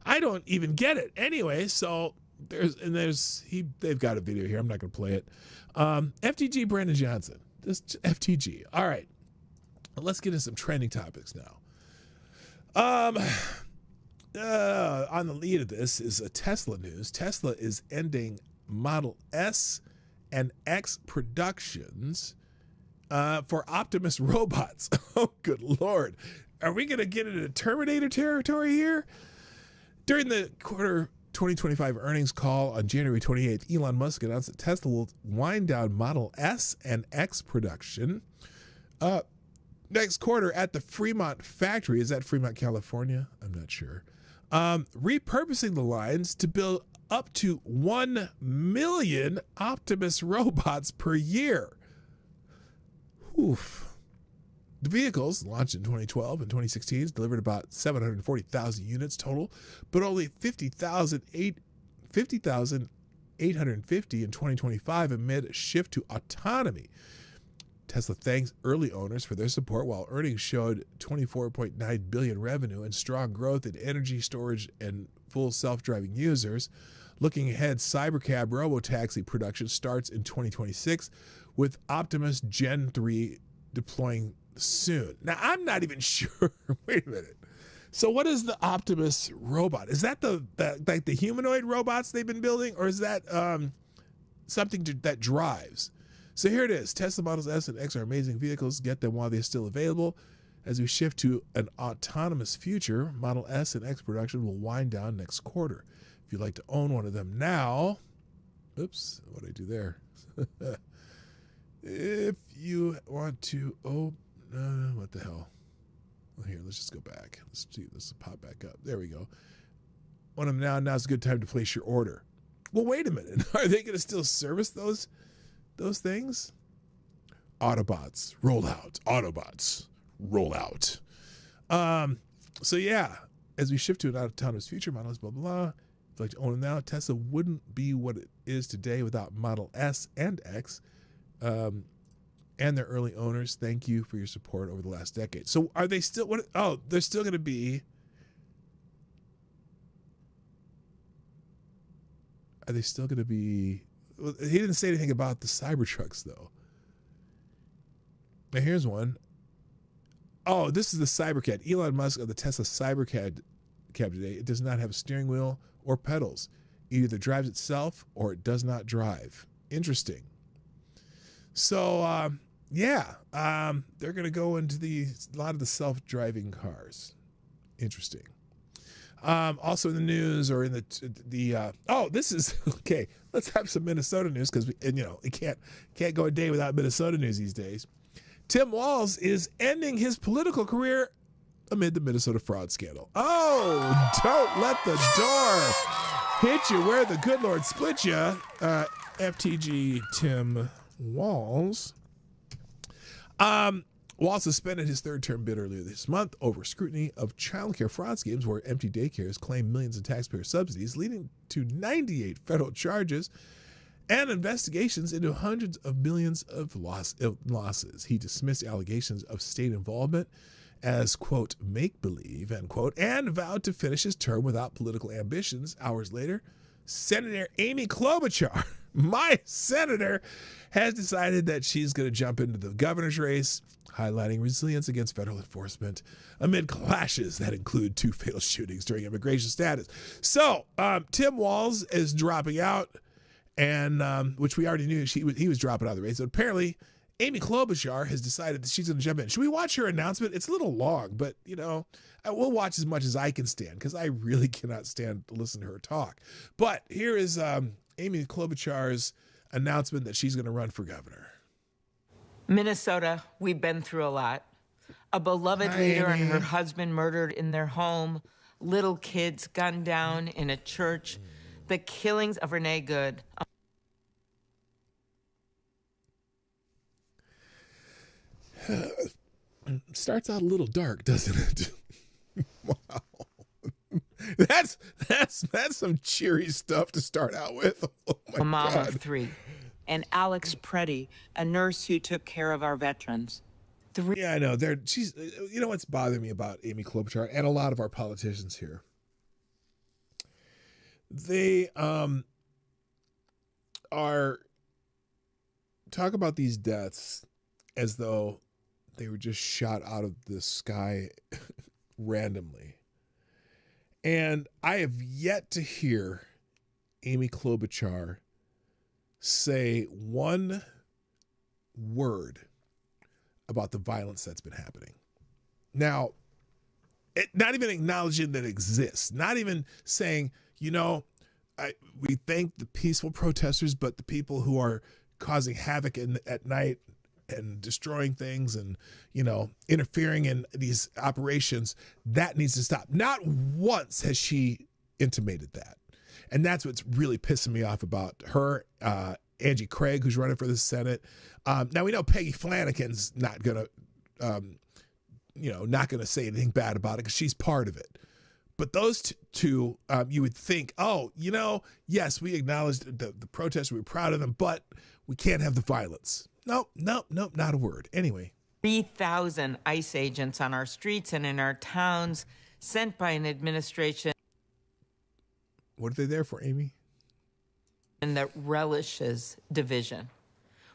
I don't even get it. Anyway, so they've got a video here. I'm not going to play it. FTG Brandon Johnson. Just FTG. All right. Let's get into some trending topics now. On the lead of this is a Tesla news. Tesla is ending Model S and X productions for Optimus robots. Oh, good Lord. Are we going to get into Terminator territory here? During the quarter 2025 earnings call on January 28th, Elon Musk announced that Tesla will wind down Model S and X production. next quarter at the Fremont factory. Is that Fremont, California? I'm not sure. Repurposing the lines to build up to 1 million Optimus robots per year. Oof. The vehicles, launched in 2012 and 2016, delivered about 740,000 units total, but only 50,850 in 2025 amid a shift to autonomy. Tesla thanks early owners for their support, while earnings showed $24.9 billion revenue and strong growth in energy storage and full self-driving users. Looking ahead, Cybercab robotaxi production starts in 2026, with Optimus Gen 3 deploying soon. Now, I'm not even sure. Wait a minute. So what is the Optimus robot? Is that like the humanoid robots they've been building, or is that something that drives? So here it is. Tesla Models S and X are amazing vehicles. Get them while they're still available. As we shift to an autonomous future, Model S and X production will wind down next quarter. If you'd like to own one of them now, oops, what did I do there? If you want to, what the hell? Well, here, let's just go back. Let's see, let's pop back up. There we go. Want them now? Now's a good time to place your order. Well, wait a minute. Are they going to still service those things? Autobots, roll out. Autobots, roll out. So yeah, as we shift to an autonomous future, models, blah, blah, blah. If you'd like to own them now, Tesla wouldn't be what it is today without Model S and X. And their early owners, thank you for your support over the last decade. So are they still, they're still going to be, are they still going to be, well, he didn't say anything about the Cybertrucks though. Now here's one. Oh, this is the Cybercat. Elon Musk of the Tesla Cybercat today. It does not have a steering wheel or pedals. It either drives itself or it does not drive. Interesting. So, they're going to go into a lot of the self-driving cars. Interesting. Also in the news, or in this is okay. Let's have some Minnesota news, because it can't go a day without Minnesota news these days. Tim Walz is ending his political career amid the Minnesota fraud scandal. Oh, don't let the door hit you where the good Lord split you. FTG Tim Walz. Walz suspended his third-term bid earlier this month over scrutiny of childcare fraud schemes where empty daycares claim millions in taxpayer subsidies, leading to 98 federal charges and investigations into hundreds of millions of losses. He dismissed allegations of state involvement as, quote, make-believe, end quote, and vowed to finish his term without political ambitions. Hours later, Senator Amy Klobuchar, my senator, has decided that she's going to jump into the governor's race, highlighting resilience against federal enforcement amid clashes that include 2 fatal shootings during immigration status. So Tim Walz is dropping out, and which we already knew he was dropping out of the race. But apparently, Amy Klobuchar has decided that she's going to jump in. Should we watch her announcement? It's a little long, but I will watch as much as I can stand, because I really cannot stand to listen to her talk. But here is Amy Klobuchar's announcement that she's going to run for governor. Minnesota, we've been through a lot. A beloved leader and her husband murdered in their home, little kids gunned down in a church, the killings of Renee Good. Starts out a little dark, doesn't it? Wow. That's some cheery stuff to start out with. Oh my a mom God. of 3. And Alex Preddy, a nurse who took care of our veterans. Yeah, I know. She's. You know what's bothering me about Amy Klobuchar and a lot of our politicians here? They are talk about these deaths as though they were just shot out of the sky randomly. And I have yet to hear Amy Klobuchar say one word about the violence that's been happening. Now, not even acknowledging that it exists, not even saying, we thank the peaceful protesters, but the people who are causing havoc at night, and destroying things and, interfering in these operations, that needs to stop. Not once has she intimated that. And that's what's really pissing me off about her, Angie Craig, who's running for the Senate. Now we know Peggy Flanagan's not going to, not going to say anything bad about it because she's part of it. But those two, you would think, yes, we acknowledge the protests. We're proud of them, but we can't have the violence. Nope, not a word. Anyway. 3,000 ICE agents on our streets and in our towns sent by an administration. What are they there for, Amy? And that relishes division.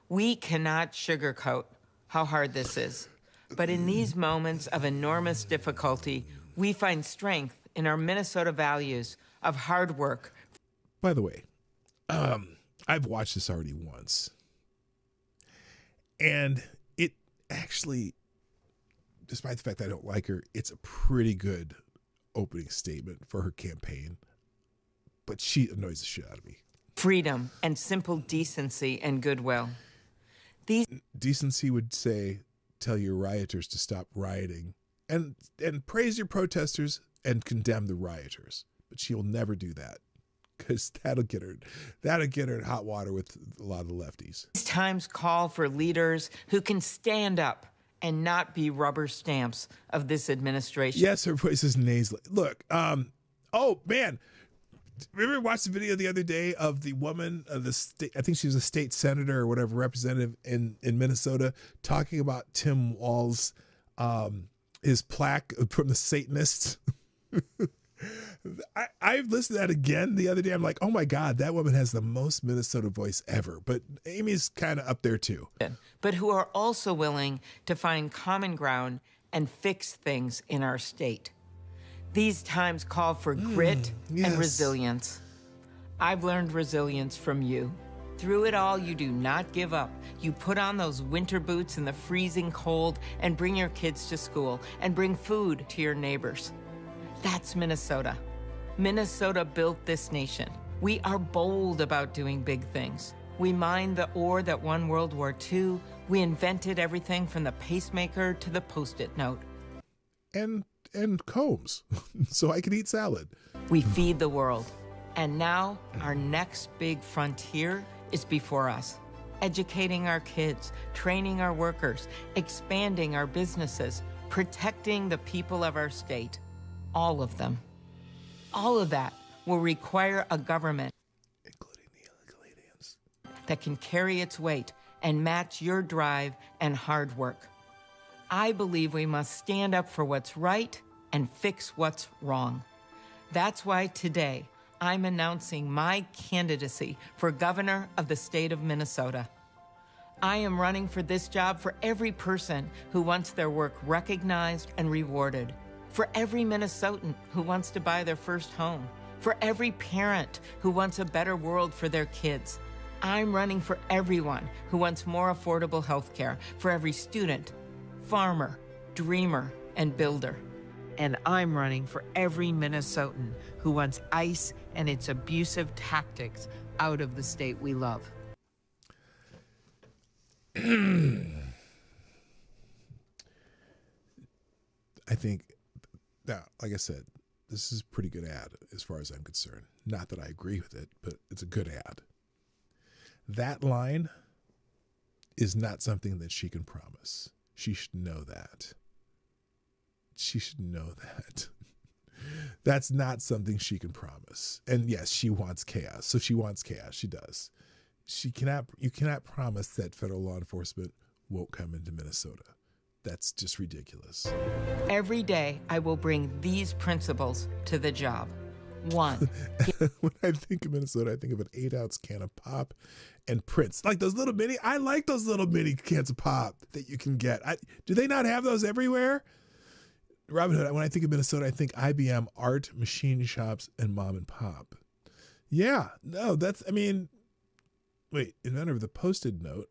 We cannot sugarcoat how hard this is. But in these moments of enormous difficulty, we find strength in our Minnesota values of hard work. By the way, I've watched this already once. And it actually, despite the fact that I don't like her, it's a pretty good opening statement for her campaign. But she annoys the shit out of me. Freedom and simple decency and goodwill. Decency would say, tell your rioters to stop rioting and praise your protesters and condemn the rioters. But she will never do that because that'll get her in hot water with a lot of the lefties. These times call for leaders who can stand up and not be rubber stamps of this administration. Yes, her voice is nasally. Look, oh man, remember watched the video the other day of the woman of the state, I think she was a state senator or whatever, representative in Minnesota, talking about Tim Walz, his plaque from the Satanists. I listened to that again the other day. I'm like, oh my God, that woman has the most Minnesota voice ever. But Amy's kind of up there too. But who are also willing to find common ground and fix things in our state. These times call for grit and resilience. I've learned resilience from you. Through it all, you do not give up. You put on those winter boots in the freezing cold and bring your kids to school and bring food to your neighbors. That's Minnesota. Minnesota built this nation. We are bold about doing big things. We mined the ore that won World War II. We invented everything from the pacemaker to the Post-it note. And combs, so I can eat salad. We feed the world. And now our next big frontier is before us. Educating our kids, training our workers, expanding our businesses, protecting the people of our state. All of them. All of that will require a government, including the illegal aliens, that can carry its weight and match your drive and hard work. I believe we must stand up for what's right and fix what's wrong. That's why today I'm announcing my candidacy for governor of the state of Minnesota. I am running for this job for every person who wants their work recognized and rewarded, for every Minnesotan who wants to buy their first home, for every parent who wants a better world for their kids. I'm running for everyone who wants more affordable health care, for every student, farmer, dreamer, and builder. And I'm running for every Minnesotan who wants ICE and its abusive tactics out of the state we love. I think, now, like I said, this is a pretty good ad as far as I'm concerned. Not that I agree with it, but it's a good ad. That line is not something that she can promise. She should know that. She should know that. That's not something she can promise. And yes, she wants chaos. So she wants chaos. She does. You cannot promise that federal law enforcement won't come into Minnesota. That's just ridiculous. Every day, I will bring these principles to the job. 1. When I think of Minnesota, I think of an 8-ounce can of pop and Prince. Like those little mini, I like those little mini cans of pop that you can get. Do they not have those everywhere? Robin Hood, when I think of Minnesota, I think IBM, art, machine shops, and mom and pop. Yeah, no, wait, inventor of the Post-it note.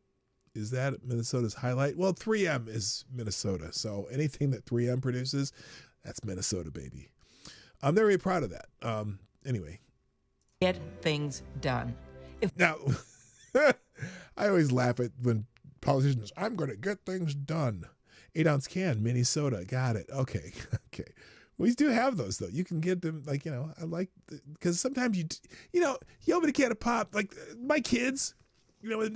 Is that Minnesota's highlight? Well, 3M is Minnesota. So anything that 3M produces, that's Minnesota, baby. I'm very proud of that. Anyway. Get things done. Now, I always laugh at when Politicians, I'm going to get things done. 8-ounce can, mini soda. Got it. Okay. Okay. We do have those, though. You can get them, like, you know, I like, because sometimes you open a can of pop, like my kids, you know,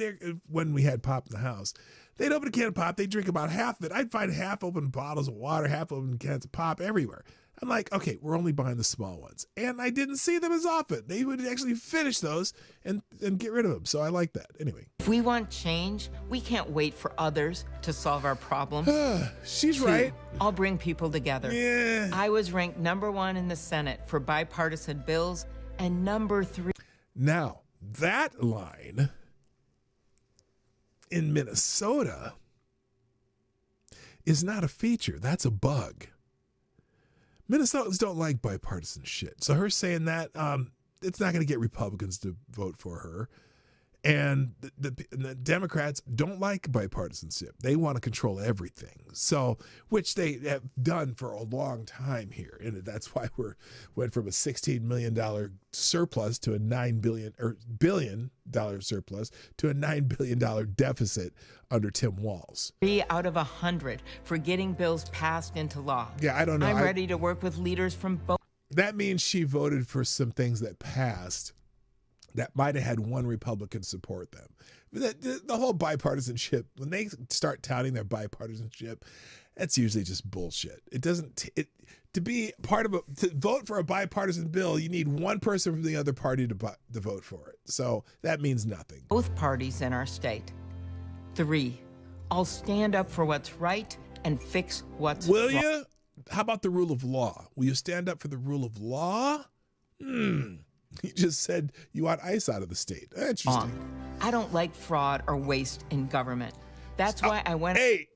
when we had pop in the house, they'd open a can of pop, they'd drink about half of it. I'd find half open bottles of water, half open cans of pop everywhere. I'm like, okay, we're only buying the small ones. And I didn't see them as often. They would actually finish those and get rid of them. So I like that. Anyway. If we want change, we can't wait for others to solve our problems. She's right. I'll bring people together. Yeah. I was ranked #1 in the Senate for bipartisan bills and #3. Now, that line in Minnesota is not a feature. That's a bug. Minnesotans don't like bipartisan shit. So her saying that, it's not going to get Republicans to vote for her. And the Democrats don't like bipartisanship. They want to control everything. So, which they have done for a long time here. And that's why went from a $16 million surplus to a $9 billion surplus to a $9 billion deficit under Tim Walz. 3 out of 100 for getting bills passed into law. Yeah, I don't know. I'm ready to work with leaders from both. That means she voted for some things that passed that might have had one Republican support them. The whole bipartisanship, when they start touting their bipartisanship, that's usually just bullshit. It doesn't, to be part of to vote for a bipartisan bill, you need one person from the other party to vote for it. So that means nothing. Both parties in our state. 3, I'll stand up for what's right and fix what's wrong. Will you? How about the rule of law? Will you stand up for the rule of law? You just said you want ICE out of the state. Interesting. I don't like fraud or waste in government. That's why I went. Hey,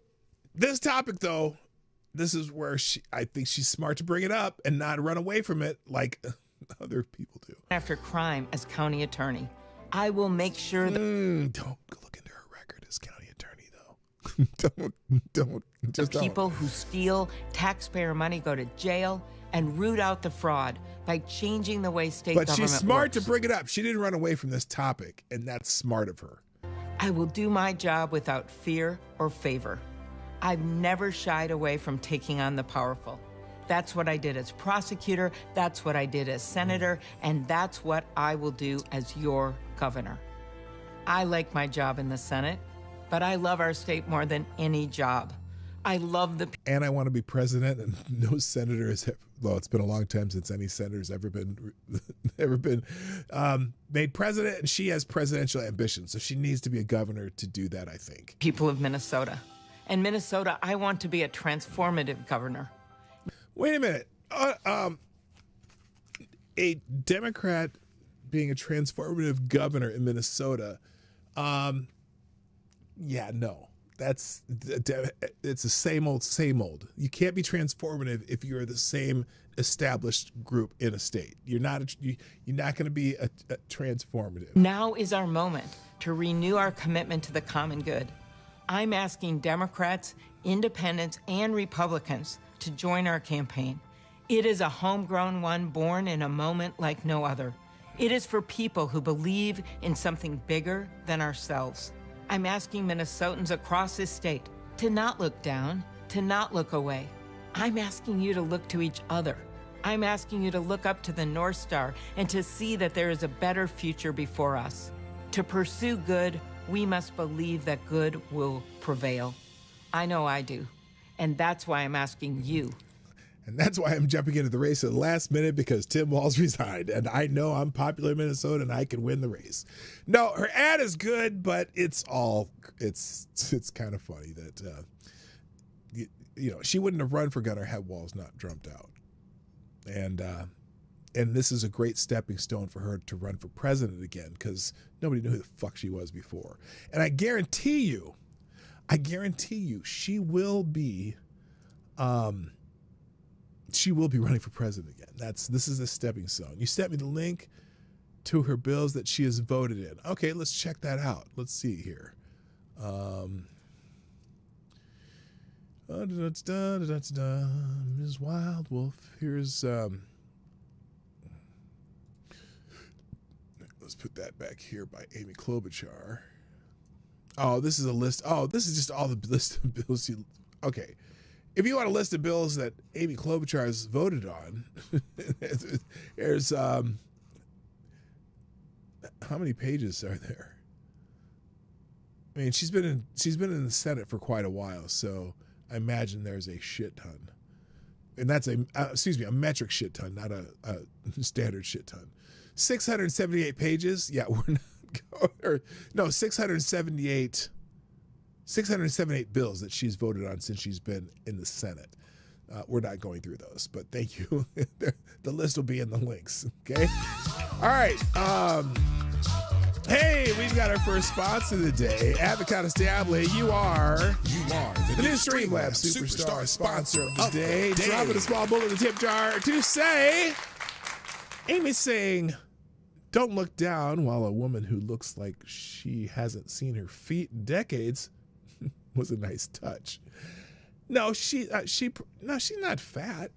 this topic, though, this is where I think she's smart to bring it up and not run away from it like other people do. After crime as county attorney, I will make sure that. Don't look into her record as county attorney, though. don't. Just people who steal taxpayer money go to jail and root out the fraud by changing the way state government works. But she's smart to bring it up. She didn't run away from this topic, and that's smart of her. I will do my job without fear or favor. I've never shied away from taking on the powerful. That's what I did as prosecutor, that's what I did as senator, and that's what I will do as your governor. I like my job in the Senate, but I love our state more than any job. I love the... And I want to be president, and no senator has... Well, it's been a long time since any senator's ever been made president, and she has presidential ambitions, so she needs to be a governor to do that, I think. People of Minnesota. And Minnesota, I want to be a transformative governor. Wait a minute. A Democrat being a transformative governor in Minnesota, yeah, no. It's the same old. You can't be transformative if you're the same established group in a state. You're not going to be a transformative. Now is our moment to renew our commitment to the common good. I'm asking Democrats, independents, and Republicans to join our campaign. It is a homegrown one born in a moment like no other. It is for people who believe in something bigger than ourselves. I'm asking Minnesotans across this state to not look down, to not look away. I'm asking you to look to each other. I'm asking you to look up to the North Star and to see that there is a better future before us. To pursue good, we must believe that good will prevail. I know I do. And that's why I'm asking you. And that's why I'm jumping into the race at the last minute, because Tim Walz resigned. And I know I'm popular in Minnesota and I can win the race. No, her ad is good, but it's kind of funny that, she wouldn't have run for governor had Walz not jumped out. And this is a great stepping stone for her to run for president again, because nobody knew who the fuck she was before. And I guarantee you, she will be running for president again. This is a stepping stone. You sent me the link to her bills that she has voted in. Okay, let's check that out. Let's see here. Ms. Wild Wolf. Here's let's put that back here by Amy Klobuchar. Oh, this is a list. Oh, this is just all the list of bills you. Okay. If you want a list of bills that Amy Klobuchar has voted on, there's how many pages are there? I mean, she's been in the Senate for quite a while, so I imagine there's a shit ton. And that's a metric shit ton, not a standard shit ton. 678 pages. Yeah, we're not going. No, 678 bills that she's voted on since she's been in the Senate. We're not going through those, but thank you. The list will be in the links. Okay. All right. Hey, we've got our first sponsor of the day. Avocado Stable, you are the new Streamlabs Superstar sponsor of the day. Dropping a small bullet in the tip jar to say, Amy's saying, don't look down while a woman who looks like she hasn't seen her feet in decades was a nice touch. No, she's not fat.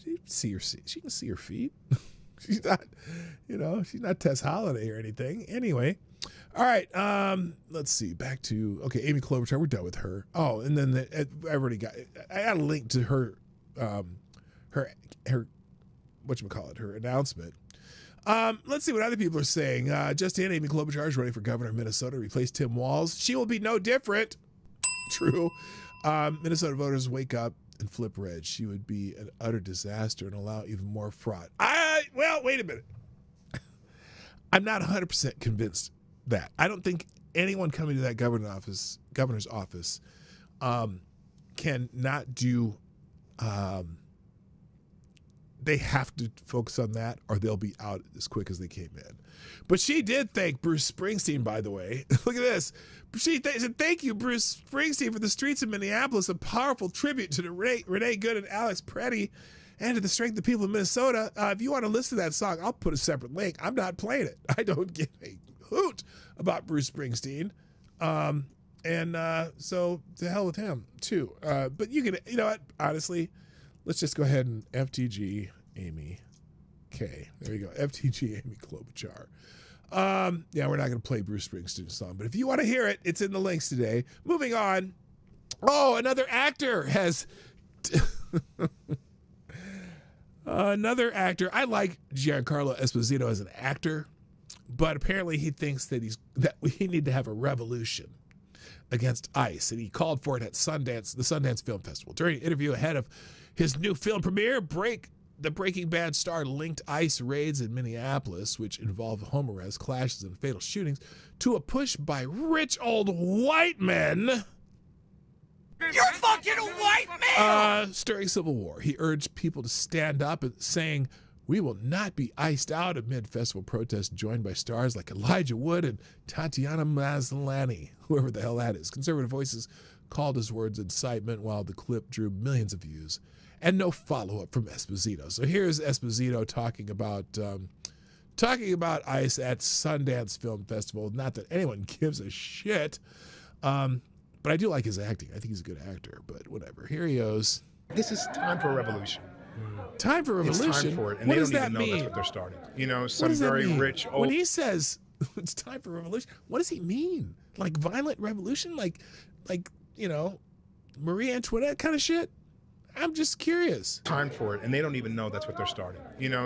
She can see her feet. She's not, she's not Tess Holiday or anything. Anyway, all right. Let's see. Back to Amy Klobuchar. We're done with her. Oh, and then I got a link to her whatchamacallit, her announcement. Let's see what other people are saying. Just in, Amy Klobuchar is running for governor of Minnesota to replace Tim Walz. She will be no different. True. Minnesota voters wake up and flip red. She would be an utter disaster and allow even more fraud. Well, wait a minute. I'm not 100% convinced that. I don't think anyone coming to that governor's office can not do. They have to focus on that, or they'll be out as quick as they came in. But she did thank Bruce Springsteen, by the way. Look at this. She said, thank you, Bruce Springsteen, for the streets of Minneapolis, a powerful tribute to Renee Good and Alex Preddy, and to the strength of the people of Minnesota. If you want to listen to that song, I'll put a separate link. I'm not playing it. I don't give a hoot about Bruce Springsteen. So to hell with him, too. But you know what? Honestly, let's just go ahead and FTG Amy K. There you go. FTG Amy Klobuchar. Yeah, we're not going to play Bruce Springsteen's song, but if you want to hear it, it's in the links today. Moving on. Oh, another actor has... another actor. I like Giancarlo Esposito as an actor, but apparently he thinks that we need to have a revolution against ICE, and he called for it at the Sundance Film Festival. During an interview ahead of his new film premiere, the Breaking Bad star linked ICE raids in Minneapolis, which involve home arrests, clashes, and fatal shootings, to a push by rich old white men. You're fucking a white man! Stirring civil war. He urged people to stand up and saying, we will not be iced out amid festival protests joined by stars like Elijah Wood and Tatiana Maslany, whoever the hell that is. Conservative voices called his words incitement, while the clip drew millions of views and no follow-up from Esposito. So here's Esposito talking about ICE at Sundance Film Festival. Not that anyone gives a shit, but I do like his acting. I think he's a good actor, but whatever. Here he goes. This is time for a revolution. Time for a revolution? It's time for it, and what they does don't that even know mean? that's what they're starting. Some very rich old... When he says it's time for a revolution, what does he mean? Like violent revolution? Like Marie Antoinette kind of shit? I'm just curious. Time for it, and they don't even know that's what they're starting.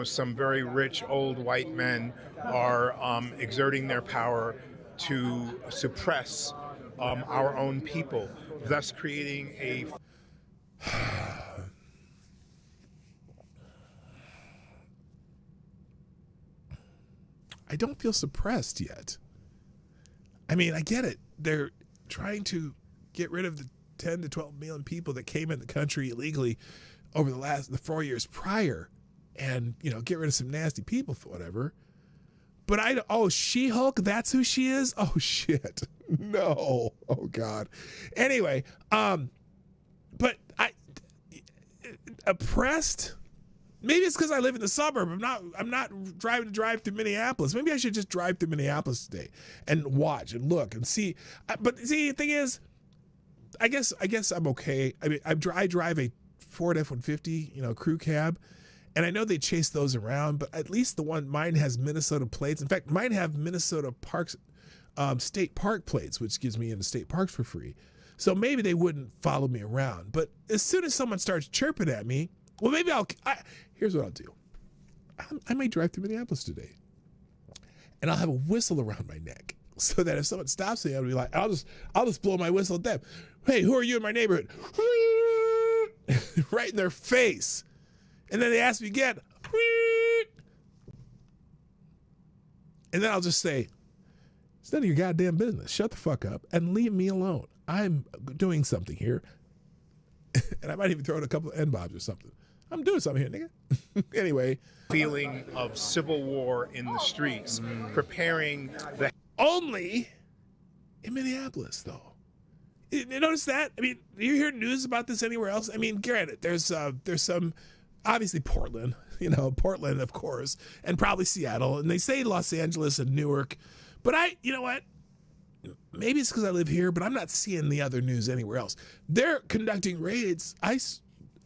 Some very rich old white men are exerting their power to suppress our own people, thus creating a... I don't feel suppressed yet. I mean, I get it. They're trying to get rid of the 10 to 12 million people that came in the country illegally over the 4 years prior, and get rid of some nasty people for whatever. But She-Hulk, that's who she is? Oh shit. No. Oh God. Anyway, but oppressed? Maybe it's because I live in the suburb. I'm not driving to drive through Minneapolis. Maybe I should just drive through Minneapolis today and watch and look and see. But see, the thing is, I guess I'm okay. I mean, I drive a Ford F-150, crew cab, and I know they chase those around, but at least mine has Minnesota plates. In fact, mine have Minnesota Parks state park plates, which gives me into state parks for free. So maybe they wouldn't follow me around. But as soon as someone starts chirping at me, well, maybe here's what I'll do. I may drive through Minneapolis today, and I'll have a whistle around my neck so that if someone stops me, I'll be like, I'll just blow my whistle at them. Hey, who are you in my neighborhood? Right in their face. And then they ask me again. And then I'll just say, it's none of your goddamn business. Shut the fuck up and leave me alone. I'm doing something here. And I might even throw in a couple of N-bobs or something. I'm doing something here, nigga. Anyway. Feeling of civil war in the streets, preparing the... Only in Minneapolis, though. You notice that? I mean, do you hear news about this anywhere else? I mean, granted, there's some, obviously Portland, Portland, of course, and probably Seattle, and they say Los Angeles and Newark, but you know what? Maybe it's because I live here, but I'm not seeing the other news anywhere else. They're conducting raids, ICE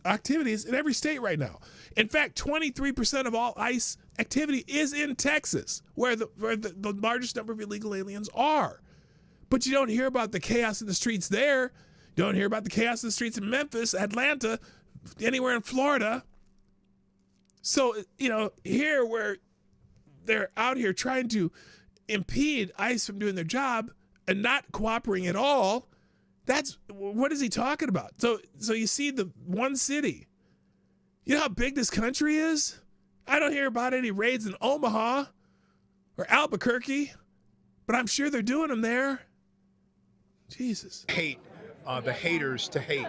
activities in every state right now. In fact, 23% of all ICE activity is in Texas, where the largest number of illegal aliens are. But you don't hear about the chaos in the streets there. You don't hear about the chaos in the streets in Memphis, Atlanta, anywhere in Florida. So, here where they're out here trying to impede ICE from doing their job and not cooperating at all, what is he talking about? So you see the one city. You know how big this country is? I don't hear about any raids in Omaha or Albuquerque, but I'm sure they're doing them there. Jesus. Hate the haters to hate,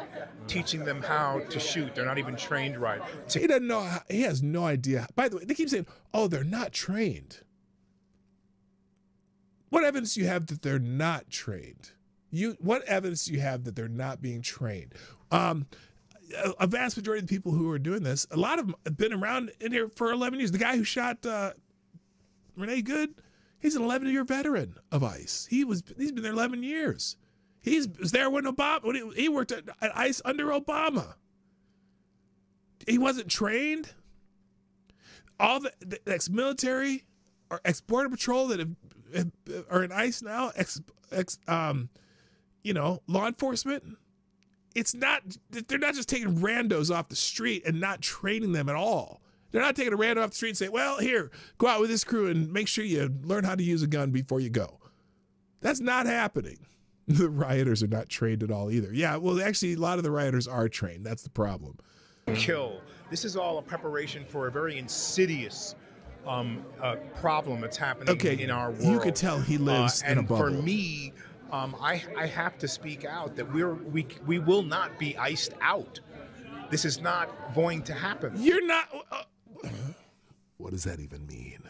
teaching them how to shoot. They're not even trained right. He doesn't know. He has no idea. By the way, they keep saying, "Oh, they're not trained." What evidence do you have that they're not trained? What evidence do you have that they're not being trained? A vast majority of the people who are doing this, a lot of them have been around in here for 11 years. The guy who shot Renee Good, he's an 11-year veteran of ICE. He's been there 11 years. He was there when he worked at ICE under Obama. He wasn't trained. All the ex-military or ex-border patrol that are in ICE now, law enforcement. They're not just taking randos off the street and not training them at all. They're not taking a rando off the street and saying, well, here, go out with this crew and make sure you learn how to use a gun before you go. That's not happening. The rioters are not trained at all either. Yeah, well, actually, a lot of the rioters are trained. That's the problem. Kill. This is all a preparation for a very insidious problem that's happening in our world. You could tell he lives in a bubble. And for me, I have to speak out that we will not be iced out. This is not going to happen. You're not. What does that even mean?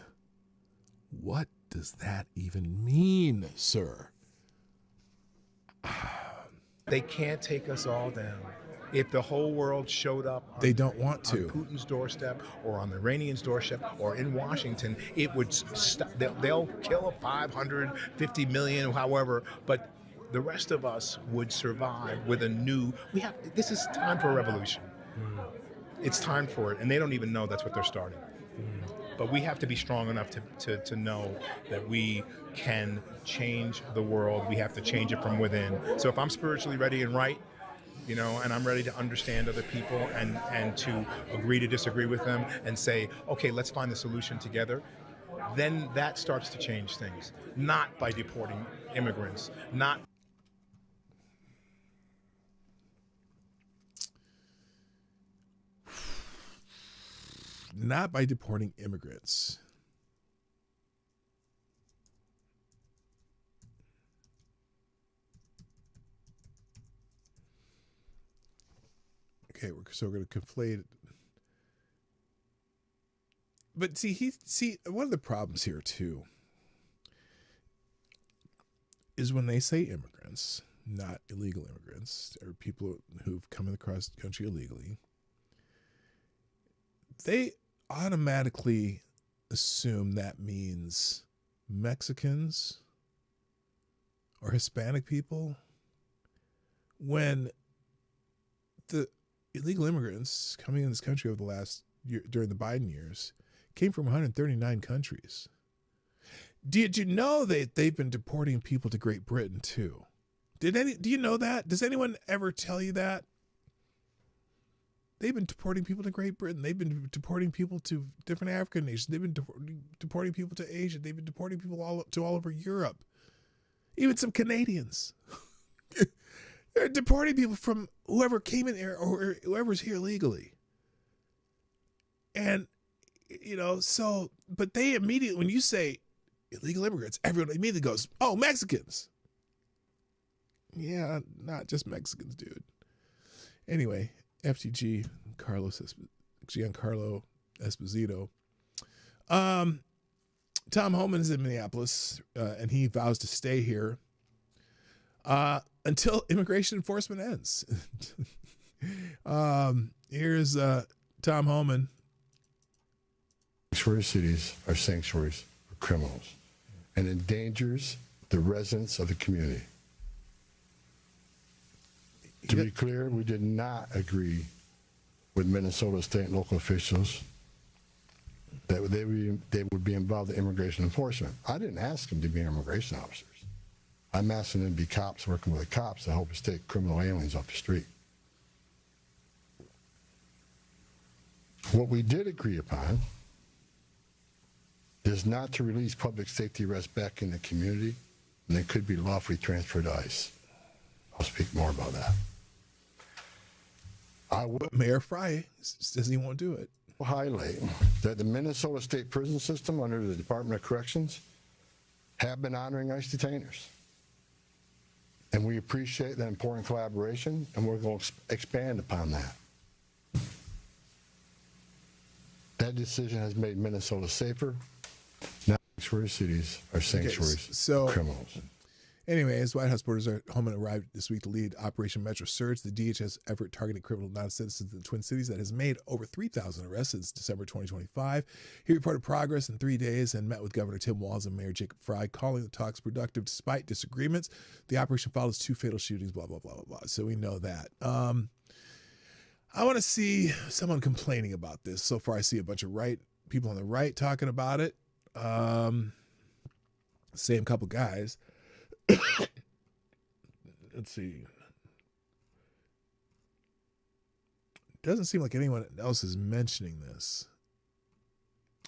What does that even mean, sir? They can't take us all down. If the whole world showed up, they don't want to. On Putin's doorstep, or on the Iranians' doorstep, or in Washington, it would stop. They'll kill 550 million, however, but the rest of us would survive with a new. This is time for a revolution. It's time for it, and they don't even know that's what they're starting. But we have to be strong enough to know that we can change the world. We have to change it from within. So if I'm spiritually ready and right, and I'm ready to understand other people and to agree to disagree with them and say, okay, let's find the solution together, then that starts to change things. Not by deporting immigrants, not by deporting immigrants. Okay, so we're going to conflate it. But see, one of the problems here too is when they say immigrants, not illegal immigrants, or people who've come across the country illegally, they automatically assume that means Mexicans or Hispanic people, when the illegal immigrants coming in this country over the last year, during the Biden years, came from 139 countries. Did you know that they've been deporting people to Great Britain too? Do you know that? Does anyone ever tell you that? They've been deporting people to Great Britain. They've been deporting people to different African nations. They've been deporting people to Asia. They've been deporting people all over Europe. Even some Canadians. They're deporting people from whoever came in here or whoever's here legally. And, but they immediately, when you say illegal immigrants, everyone immediately goes, oh, Mexicans. Yeah, not just Mexicans, dude. Anyway, FTG, Giancarlo Esposito. Tom Homan is in Minneapolis, and he vows to stay here until immigration enforcement ends. Here's Tom Homan. Sanctuary cities are sanctuaries for criminals and endangers the residents of the community. To be clear, we did not agree with Minnesota state and local officials that they would be involved in immigration enforcement. I didn't ask them to be immigration officers. I'm asking them to be cops working with the cops to help us take criminal aliens off the street. What we did agree upon is not to release public safety arrests back in the community, and they could be lawfully transferred to ICE. I'll speak more about that. Mayor Fry says he won't do it. I'll highlight that the Minnesota State Prison System under the Department of Corrections have been honoring ICE detainers. And we appreciate that important collaboration, and we're going to expand upon that. That decision has made Minnesota safer. Now, sanctuary cities are sanctuaries for criminals. Anyway, as White House reporters Homan arrived this week to lead Operation Metro Surge, the DHS effort targeting criminal non-citizens in the Twin Cities that has made over 3,000 arrests since December 2025. He reported progress in 3 days and met with Governor Tim Walz and Mayor Jacob Fry, calling the talks productive despite disagreements. The operation follows 2 fatal shootings, blah, blah, blah, blah, blah. So we know that. I want to see someone complaining about this. So far, I see a bunch of people on the right talking about it. Same couple guys. Let's see. Doesn't seem like anyone else is mentioning this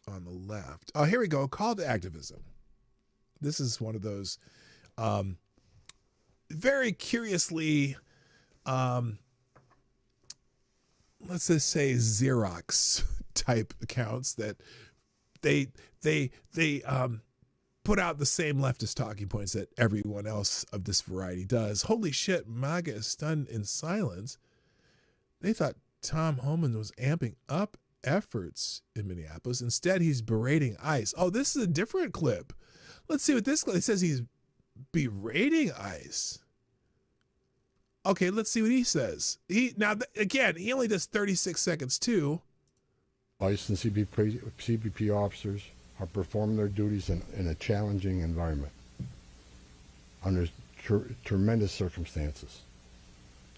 on the left. Oh, here we go. Call to activism. This is one of those very curiously, let's just say Xerox type accounts that they put out the same leftist talking points that everyone else of this variety does. Holy shit, MAGA is stunned in silence. They thought Tom Homan was amping up efforts in Minneapolis. Instead, he's berating ICE. Oh, this is a different clip. Let's see what this clip. It says he's berating ICE. Okay, let's see what he says. He only does 36 seconds too. ICE and CBP officers are performing their duties in a challenging environment under tremendous circumstances,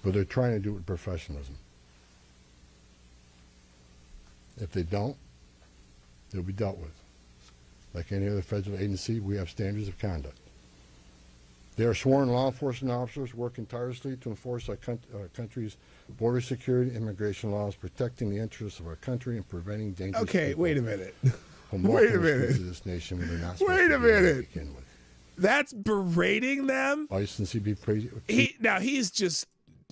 but they're trying to do it with professionalism. If they don't, they'll be dealt with. Like any other federal agency, we have standards of conduct. They are sworn law enforcement officers working tirelessly to enforce our country's border security, immigration laws, protecting the interests of our country and preventing dangerous people. Wait a minute. Wait a minute. This nation when they're not Wait a minute. To begin with. That's berating them? ICE and CBP.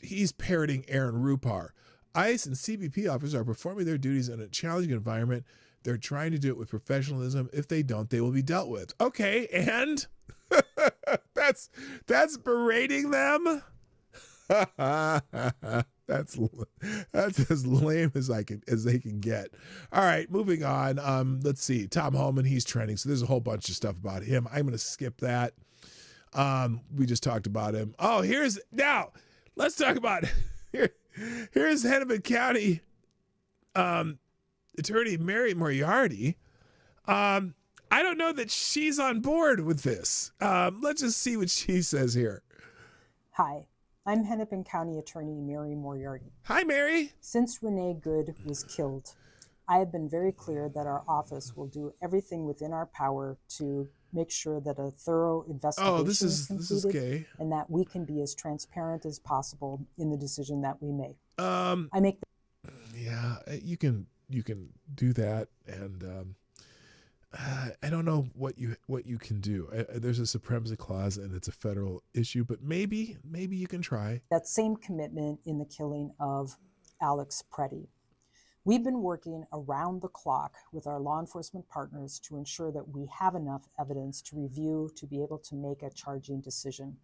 He's parroting Aaron Rupar. ICE and CBP officers are performing their duties in a challenging environment. They're trying to do it with professionalism. If they don't, they will be dealt with. Okay, and that's berating them? That's as lame as they can get. All right, moving on. Let's see. Tom Homan, he's trending. So there's a whole bunch of stuff about him. I'm going to skip that. We just talked about him. Oh, let's talk about here's Hennepin County Attorney Mary Moriarty. I don't know that she's on board with this. Let's just see what she says here. Hi. I'm Hennepin County Attorney Mary Moriarty. Hi, Mary. Since Renee Good was killed, I have been very clear that our office will do everything within our power to make sure that a thorough investigation is completed, this is gay. and that we can be as transparent as possible in the decision that we make. Yeah, you can do that, and I don't know what you can do. There's a supremacy clause, and it's a federal issue, but maybe you can try. That same commitment in the killing of Alex Preddy. We've been working around the clock with our law enforcement partners to ensure that we have enough evidence to review to be able to make a charging decision.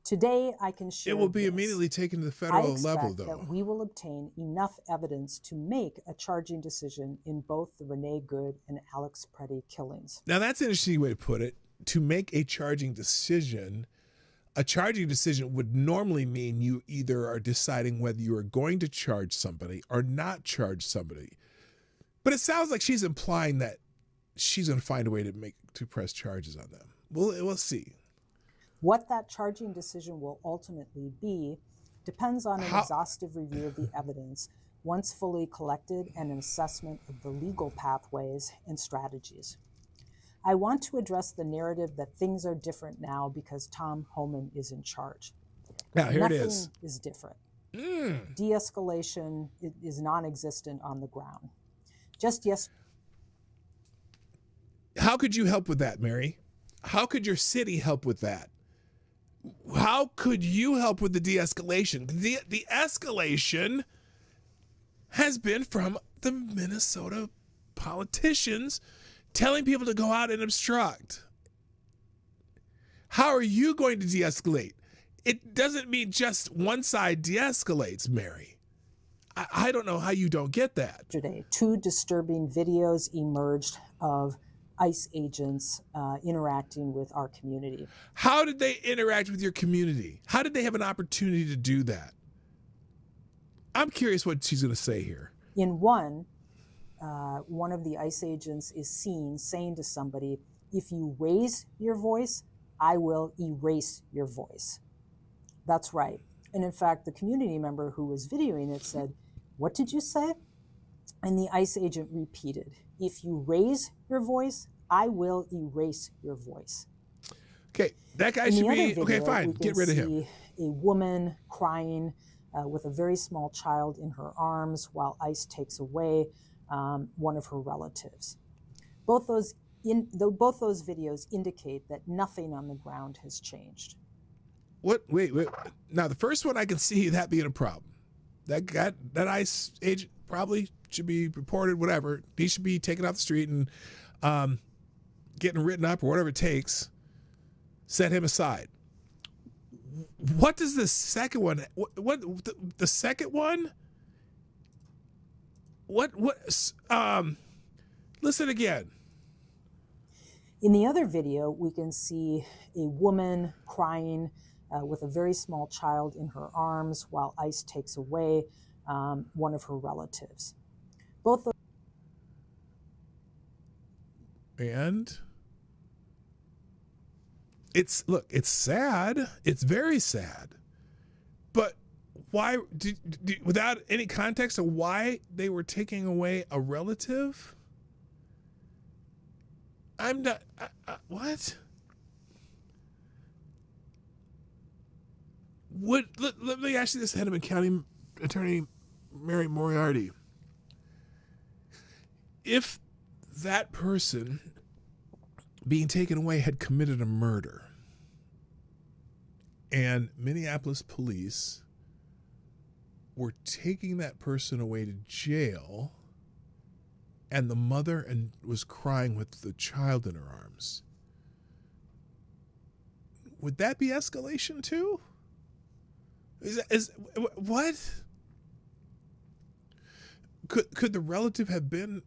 Today, I can share it will be immediately taken to the federal level, though. That we will obtain enough evidence to make a charging decision in both the Renee Good and Alex Preddy killings. Now, that's an interesting way to put it. To make a charging decision would normally mean you either are deciding whether you are going to charge somebody or not charge somebody. But it sounds like she's implying that she's going to find a way to press charges on them. We'll see. What that charging decision will ultimately be depends on an exhaustive review of the evidence once fully collected and an assessment of the legal pathways and strategies. I want to address the narrative that things are different now because Tom Homan is in charge. Now, here Nothing it is. is different. De-escalation is non-existent on the ground. Just yesterday. How could you help with that, Mary? How could your city help with that? How could you help with the de-escalation? The escalation has been from the Minnesota politicians telling people to go out and obstruct. How are you going to de-escalate? It doesn't mean just one side de-escalates, Mary. I don't know how you don't get that. Yesterday, 2 disturbing videos emerged of ICE agents interacting with our community. How did they interact with your community? How did they have an opportunity to do that? I'm curious what she's going to say here. In one of the ICE agents is seen saying to somebody, if you raise your voice, I will erase your voice. That's right. And in fact, the community member who was videoing it said, what did you say? And the ICE agent repeated, if you raise your voice, I will erase your voice. Okay, that guy should be, okay, fine, get rid of him. A woman crying with a very small child in her arms while ICE takes away one of her relatives. Both those videos indicate that nothing on the ground has changed. What? Wait. Now, the first one, I can see that being a problem. That ICE agent probably should be reported, whatever. He should be taken off the street and getting written up or whatever it takes. Set him aside. What does the second one? What the second one? What? Listen again. In the other video, we can see a woman crying with a very small child in her arms while ICE takes away one of her relatives. And it's sad. It's very sad. But why, without any context of why they were taking away a relative? I'm not, what? Let me ask you this, Hennepin County Attorney Mary Moriarty. If that person being taken away had committed a murder and Minneapolis police were taking that person away to jail and the mother was crying with the child in her arms, would that be escalation too? What? Could the relative have been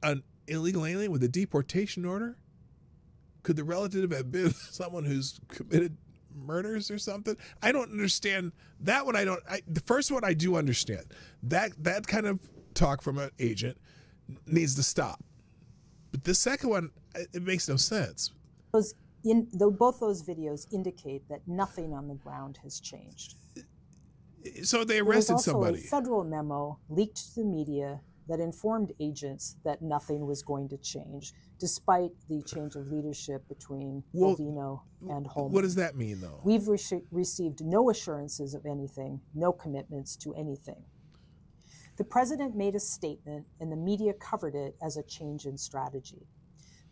an illegal alien with a deportation order? Could the relative have been someone who's committed murders or something? I don't understand that one. The first one I do understand. That kind of talk from an agent needs to stop. But the second one, it makes no sense. Both those videos indicate that nothing on the ground has changed. So they arrested somebody. There was also a federal memo leaked to the media that informed agents that nothing was going to change, despite the change of leadership between Bovino and Holman. What does that mean, though? We've received no assurances of anything, no commitments to anything. The president made a statement, and the media covered it as a change in strategy.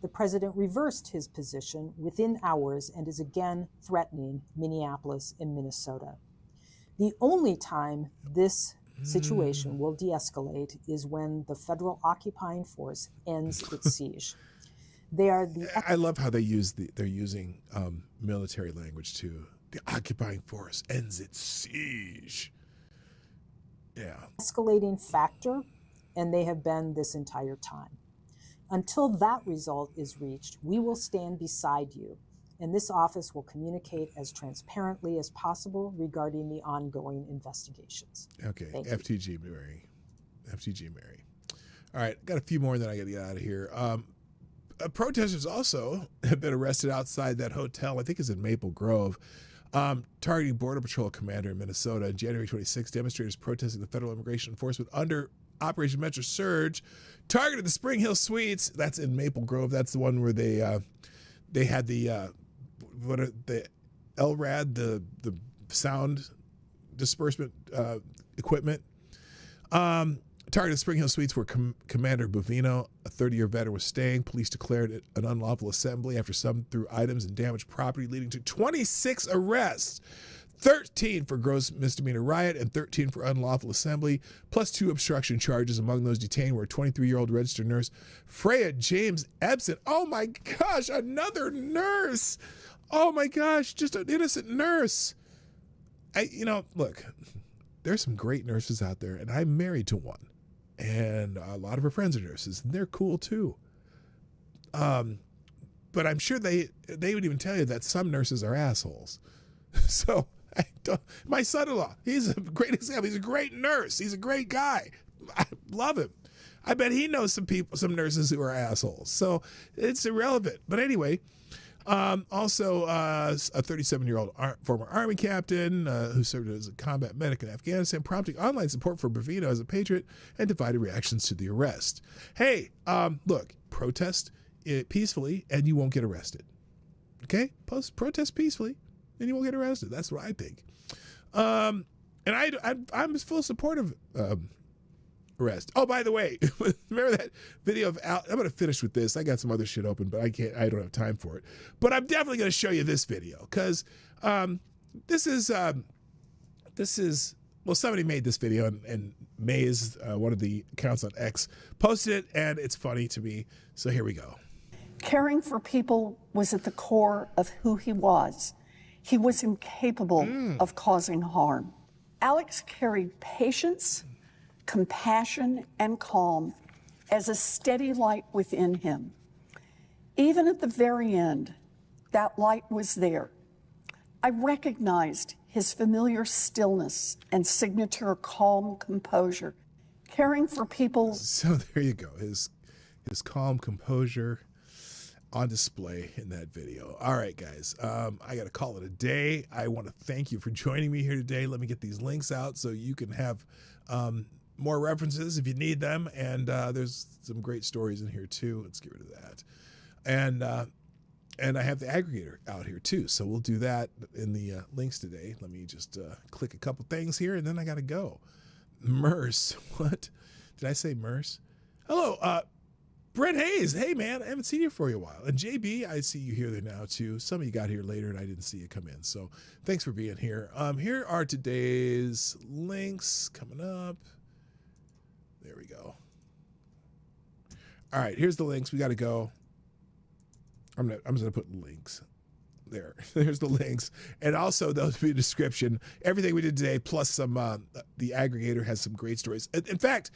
The president reversed his position within hours and is again threatening Minneapolis and Minnesota. The only time this situation will de-escalate is when the federal occupying force ends its siege. They are the. I love how they're using military language too. The occupying force ends its siege. Yeah. Escalating factor, and they have been this entire time. Until that result is reached, we will stand beside you, and this office will communicate as transparently as possible regarding the ongoing investigations. Okay, FTG Mary. FTG Mary. All right, got a few more, and then I got to get out of here. Protesters also have been arrested outside that hotel, I think it's in Maple Grove, targeting Border Patrol commander in Minnesota. On January 26, demonstrators protesting the federal immigration enforcement under Operation Metro Surge targeted the Spring Hill Suites. That's in Maple Grove. That's the one where they had the LRAD, the sound disbursement equipment. Targeted Spring Hill Suites where Commander Bovino, a 30-year veteran, was staying. Police declared it an unlawful assembly after some threw items and damaged property, leading to 26 arrests, 13 for gross misdemeanor riot and 13 for unlawful assembly, plus 2 obstruction charges. Among those detained were a 23-year-old registered nurse, Freya James Ebsen. Oh my gosh, another nurse. Oh my gosh, just an innocent nurse. Look, there's some great nurses out there, and I'm married to one. And a lot of her friends are nurses, and they're cool too. But I'm sure they would even tell you that some nurses are assholes. So my son-in-law, he's a great example. He's a great nurse. He's a great guy. I love him. I bet he knows some nurses who are assholes. So it's irrelevant. But anyway, also a 37-year-old former Army captain who served as a combat medic in Afghanistan, prompting online support for Bovino as a patriot and divided reactions to the arrest. Hey, look, protest peacefully and you won't get arrested. Okay? Protest peacefully and you won't get arrested. That's what I think. And I'm full support of arrest. Oh, by the way, remember that video of Al? I'm going to finish with this. I got some other shit open, but I don't have time for it. But I'm definitely going to show you this video because this is somebody made this video and Maze, one of the accounts on X, posted it, and it's funny to me. So here we go. Caring for people was at the core of who he was. He was incapable of causing harm. Alex carried patience, compassion, and calm as a steady light within him. Even at the very end, that light was there. I recognized his familiar stillness and signature calm composure. Caring for people. So there you go, his calm composure on display in that video. All right, guys, I got to call it a day. I want to thank you for joining me here today. Let me get these links out so you can have more references if you need them. And there's some great stories in here too. Let's get rid of that. And I have the aggregator out here too. So we'll do that in the links today. Let me just click a couple things here and then I got to go. Merce. What? Did I say Merce? Hello, Brent Hayes. Hey, man, I haven't seen you for a while. And JB, I see you here there now too. Some of you got here later and I didn't see you come in. So thanks for being here. Here are today's links coming up. There we go. All right, here's the links. We got to go. I'm just gonna put links there. There's the links, and also those will be a description. Everything we did today, plus some. The aggregator has some great stories. In fact,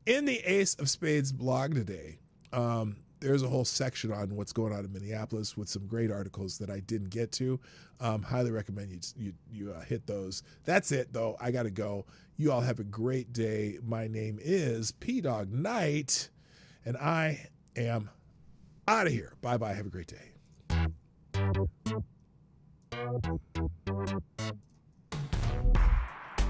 in the Ace of Spades blog today, there's a whole section on what's going on in Minneapolis with some great articles that I didn't get to. Highly recommend you hit those. That's it though. I gotta go. You all have a great day. My name is PDawgKnight, and I am out of here. Bye-bye. Have a great day.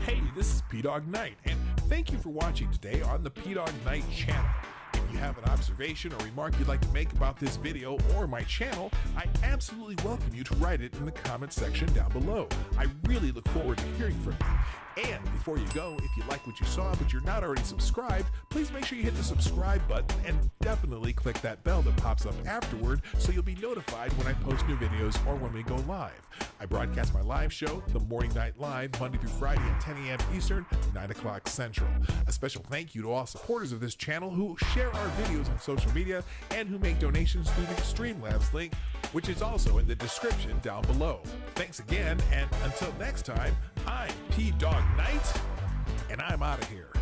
Hey, this is PDawgKnight, and Thank you for watching today on the PDawgKnight Channel. If you have an observation or remark you'd like to make about this video or my channel, I absolutely welcome you to write it in the comment section down below. I really look forward to hearing from you. And before you go, if you like what you saw but you're not already subscribed, please make sure you hit the subscribe button and definitely click that bell that pops up afterward so you'll be notified when I post new videos or when we go live. I broadcast my live show, The Morning Night Live, Monday through Friday at 10 a.m. Eastern, 9 o'clock Central. A special thank you to all supporters of this channel who share our videos on social media and who make donations through the Streamlabs link, which is also in the description down below. Thanks again, and until next time, I'm PDawgKnight, and I'm out of here.